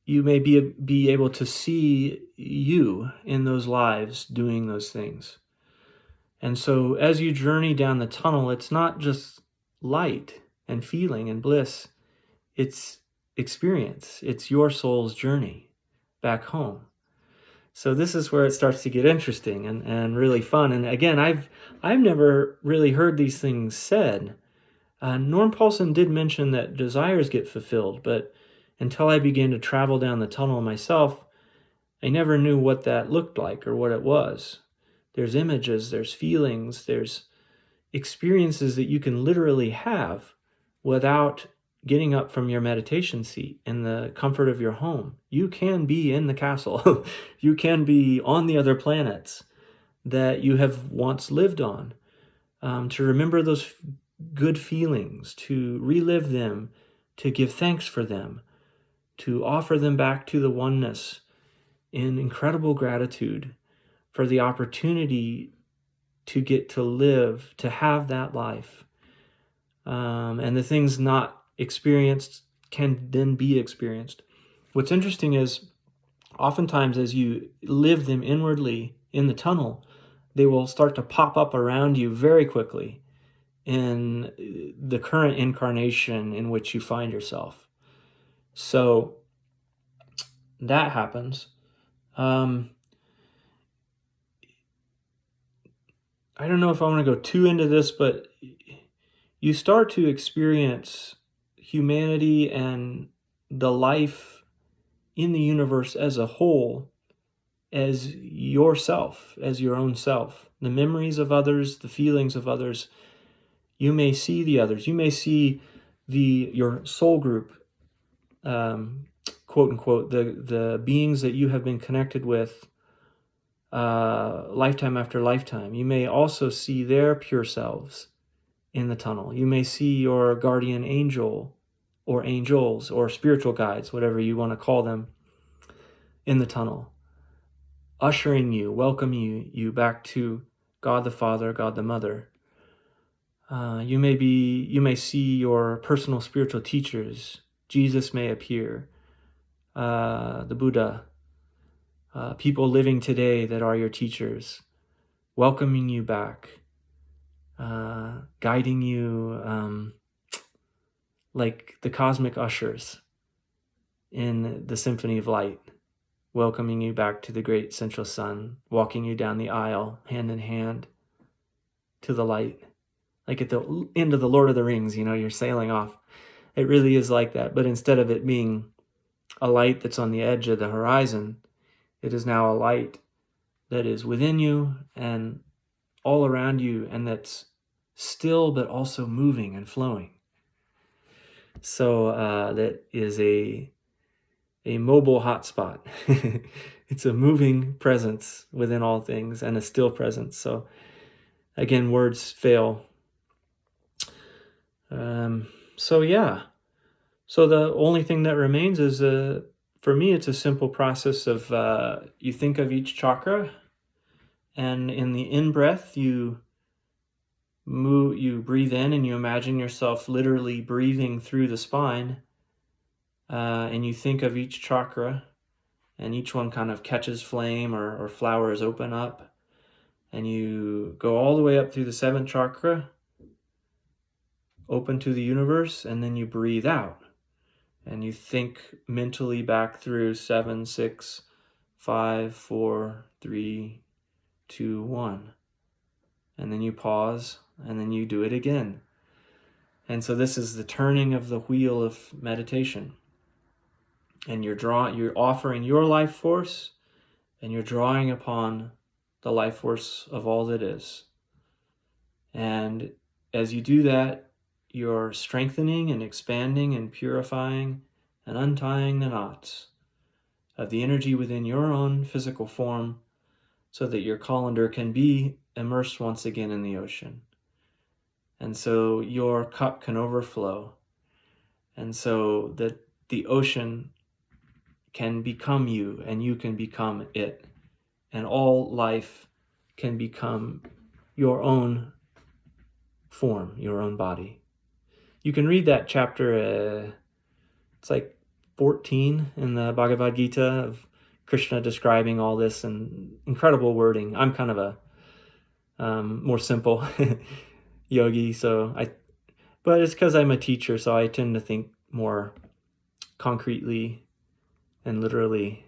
You may be able to see you in those lives doing those things. And so as you journey down the tunnel, it's not just light and feeling and bliss. It's experience. It's your soul's journey back home. So this is where it starts to get interesting and really fun. And again, I've never really heard these things said. Norm Paulson did mention that desires get fulfilled, but until I began to travel down the tunnel myself, I never knew what that looked like or what it was. There's images, there's feelings, there's experiences that you can literally have without getting up from your meditation seat in the comfort of your home. You can be in the castle. You can be on the other planets that you have once lived on. To remember those good feelings, to relive them, to give thanks for them, to offer them back to the oneness in incredible gratitude for the opportunity to get to live, to have that life. And the things not experienced can then be experienced. What's interesting is oftentimes as you live them inwardly in the tunnel, they will start to pop up around you very quickly in the current incarnation in which you find yourself. So that happens. I don't know if I want to go too into this, but you start to experience humanity and the life in the universe as a whole as yourself, as your own self. The memories of others, the feelings of others. You may see the others. You may see your soul group, quote unquote, the beings that you have been connected with lifetime after lifetime. You may also see their pure selves in the tunnel. You may see your guardian angel or angels or spiritual guides, whatever you want to call them, in the tunnel, ushering you, welcoming you back to God the Father, God the Mother. You may see your personal spiritual teachers. Jesus may appear, the Buddha, people living today that are your teachers, welcoming you back, guiding you like the cosmic ushers in the Symphony of Light, welcoming you back to the great central sun, walking you down the aisle, hand in hand, to the light. Like at the end of the Lord of the Rings, you're sailing off. It really is like that. But instead of it being a light that's on the edge of the horizon, it is now a light that is within you and all around you, and that's still but also moving and flowing. So that is a mobile hotspot. It's a moving presence within all things and a still presence. So again, words fail. So the only thing that remains is, for me, it's a simple process of you think of each chakra, and in the in-breath, you breathe in and you imagine yourself literally breathing through the spine, and you think of each chakra, and each one kind of catches flame or flowers open up, and you go all the way up through the seventh chakra, open to the universe, and then you breathe out. And you think mentally back through 7, 6, 5, 4, 3, 2, 1. And then you pause, and then you do it again. And so this is the turning of the wheel of meditation. And you're offering your life force, and you're drawing upon the life force of all that is. And as you do that, you're strengthening and expanding and purifying and untying the knots of the energy within your own physical form, so that your colander can be immersed once again in the ocean. And so your cup can overflow. And so that the ocean can become you and you can become it. And all life can become your own form, your own body. You can read that chapter, it's like 14 in the Bhagavad Gita, of Krishna describing all this, and incredible wording. I'm kind of a more simple yogi, but it's because I'm a teacher, so I tend to think more concretely and literally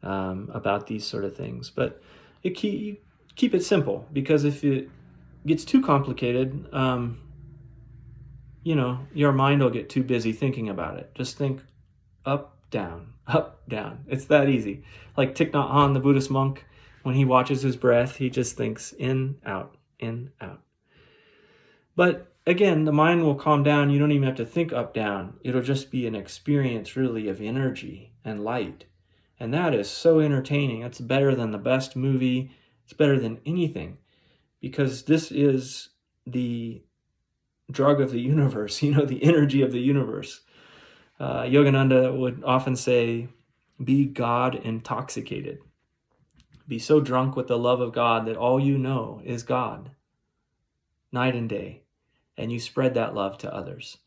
about these sort of things. But you keep it simple, because if it gets too complicated, your mind will get too busy thinking about it. Just think up, down, up, down. It's that easy. Like Thich Nhat Hanh, the Buddhist monk, when he watches his breath, he just thinks in, out, in, out. But again, the mind will calm down. You don't even have to think up, down. It'll just be an experience really of energy and light. And that is so entertaining. It's better than the best movie. It's better than anything, because this is the drug of the universe, the energy of the universe. Yogananda would often say, be God intoxicated. Be so drunk with the love of God that all you know is God, night and day, and you spread that love to others.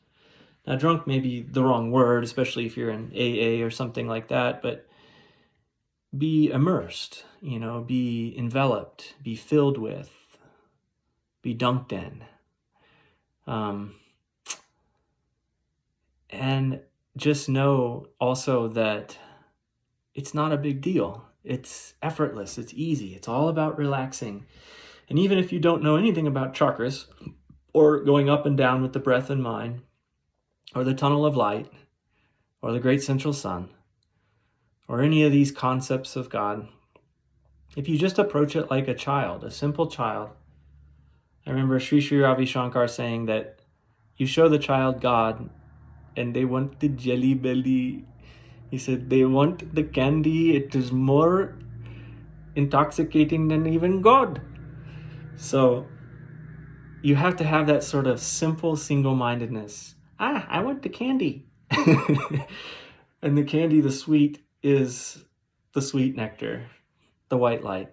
Now, drunk may be the wrong word, especially if you're in AA or something like that, but be immersed, be enveloped, be filled with, be dunked in. And just know also that it's not a big deal. It's effortless. It's easy. It's all about relaxing. And even if you don't know anything about chakras or going up and down with the breath and mind or the tunnel of light or the great central sun or any of these concepts of God, if you just approach it like a child, a simple child. I remember Sri Sri Ravi Shankar saying that you show the child God and they want the jelly belly. He said they want the candy. It is more intoxicating than even God. So you have to have that sort of simple single-mindedness. I want the candy. And the candy, the sweet, is the sweet nectar, the white light.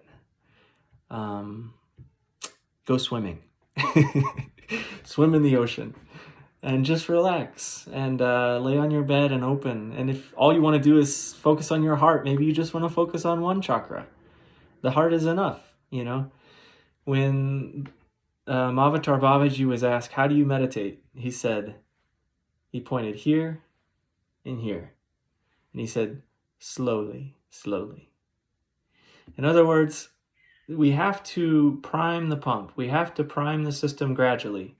Go swimming. Swim in the ocean. And just relax and lay on your bed and open. And if all you want to do is focus on your heart, maybe you just want to focus on one chakra. The heart is enough, When Mavatar Babaji was asked, how do you meditate? He said, he pointed here and here. And he said, slowly, slowly. In other words, we have to prime the pump. We have to prime the system gradually.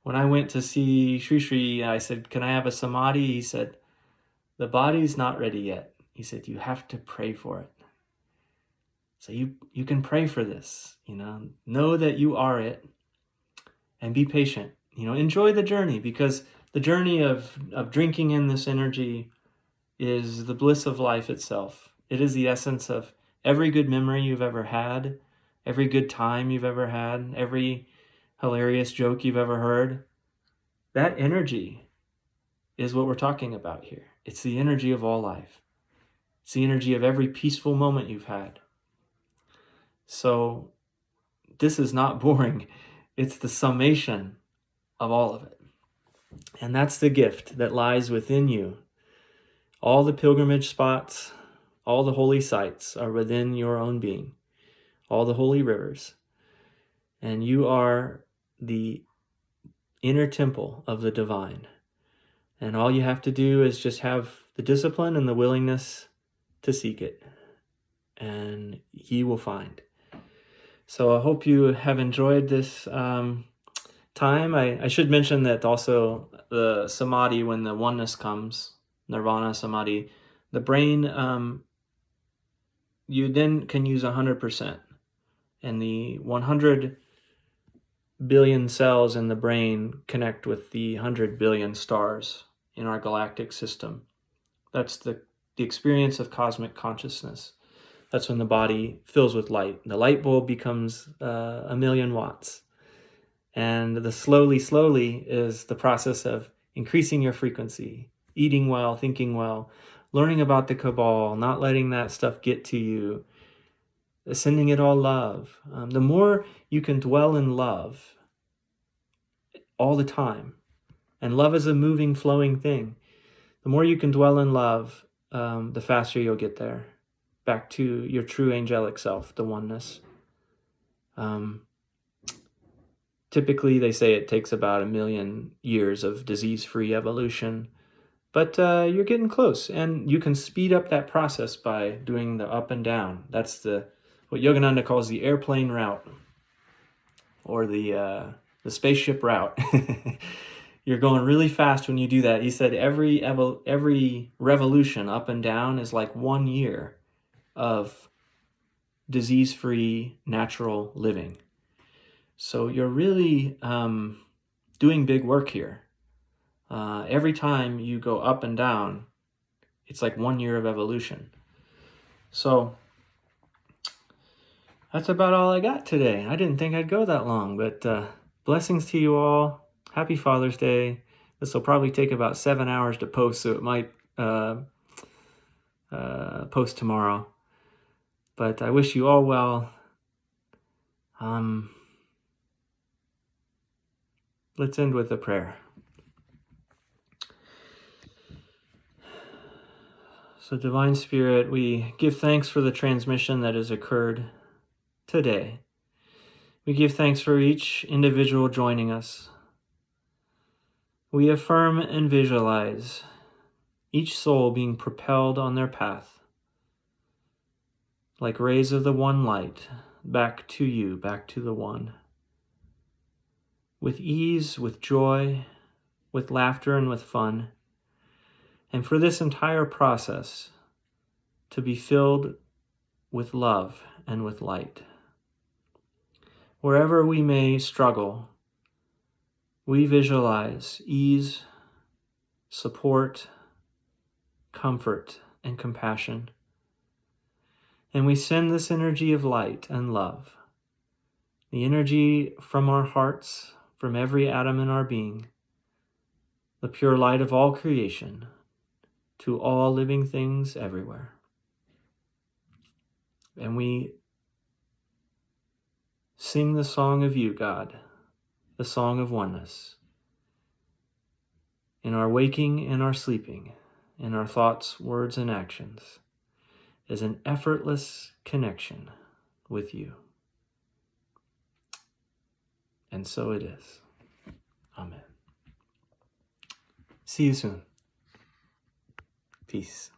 When I went to see Sri Sri, I said, can I have a samadhi? He said, the body's not ready yet. He said, you have to pray for it. So you can pray for this, know that you are it and be patient, enjoy the journey, because the journey of drinking in this energy is the bliss of life itself. It is the essence of every good memory you've ever had, every good time you've ever had, every hilarious joke you've ever heard. That energy is what we're talking about here. It's the energy of all life. It's the energy of every peaceful moment you've had. So this is not boring. It's the summation of all of it. And that's the gift that lies within you. All the pilgrimage spots, all the holy sites are within your own being. All the holy rivers. And you are the inner temple of the divine. And all you have to do is just have the discipline and the willingness to seek it. And ye will find. So I hope you have enjoyed this time. I should mention that also the samadhi, when the oneness comes, nirvana samadhi, the brain, you then can use 100%. And the 100 billion cells in the brain connect with the 100 billion stars in our galactic system. That's the experience of cosmic consciousness. That's when the body fills with light. The light bulb becomes 1,000,000 watts. And the slowly is the process of increasing your frequency, eating well, thinking well, learning about the cabal, not letting that stuff get to you, sending it all love. The more you can dwell in love all the time, and love is a moving, flowing thing, the more you can dwell in love, the faster you'll get there, back to your true angelic self, the oneness. Typically, they say it takes about 1,000,000 years of disease-free evolution, but you're getting close, and you can speed up that process by doing the up and down. That's what Yogananda calls the airplane route, or the spaceship route. You're going really fast when you do that. He said every revolution up and down is like 1 year of disease-free natural living. So you're really doing big work here. Every time you go up and down, it's like 1 year of evolution. So that's about all I got today. I didn't think I'd go that long, but blessings to you all. Happy Father's Day. This will probably take about 7 hours to post, so it might post tomorrow. But I wish you all well. Let's end with a prayer. So, Divine Spirit, we give thanks for the transmission that has occurred today. We give thanks for each individual joining us. We affirm and visualize each soul being propelled on their path, like rays of the one light, back to you, back to the one. With ease, with joy, with laughter, and with fun. And for this entire process to be filled with love and with light. Wherever we may struggle, we visualize ease, support, comfort, and compassion. And we send this energy of light and love, the energy from our hearts, from every atom in our being, the pure light of all creation, to all living things everywhere. And we sing the song of you, God, the song of oneness, in our waking and our sleeping, in our thoughts, words, and actions, is an effortless connection with you. And so it is. Amen. See you soon. Peace.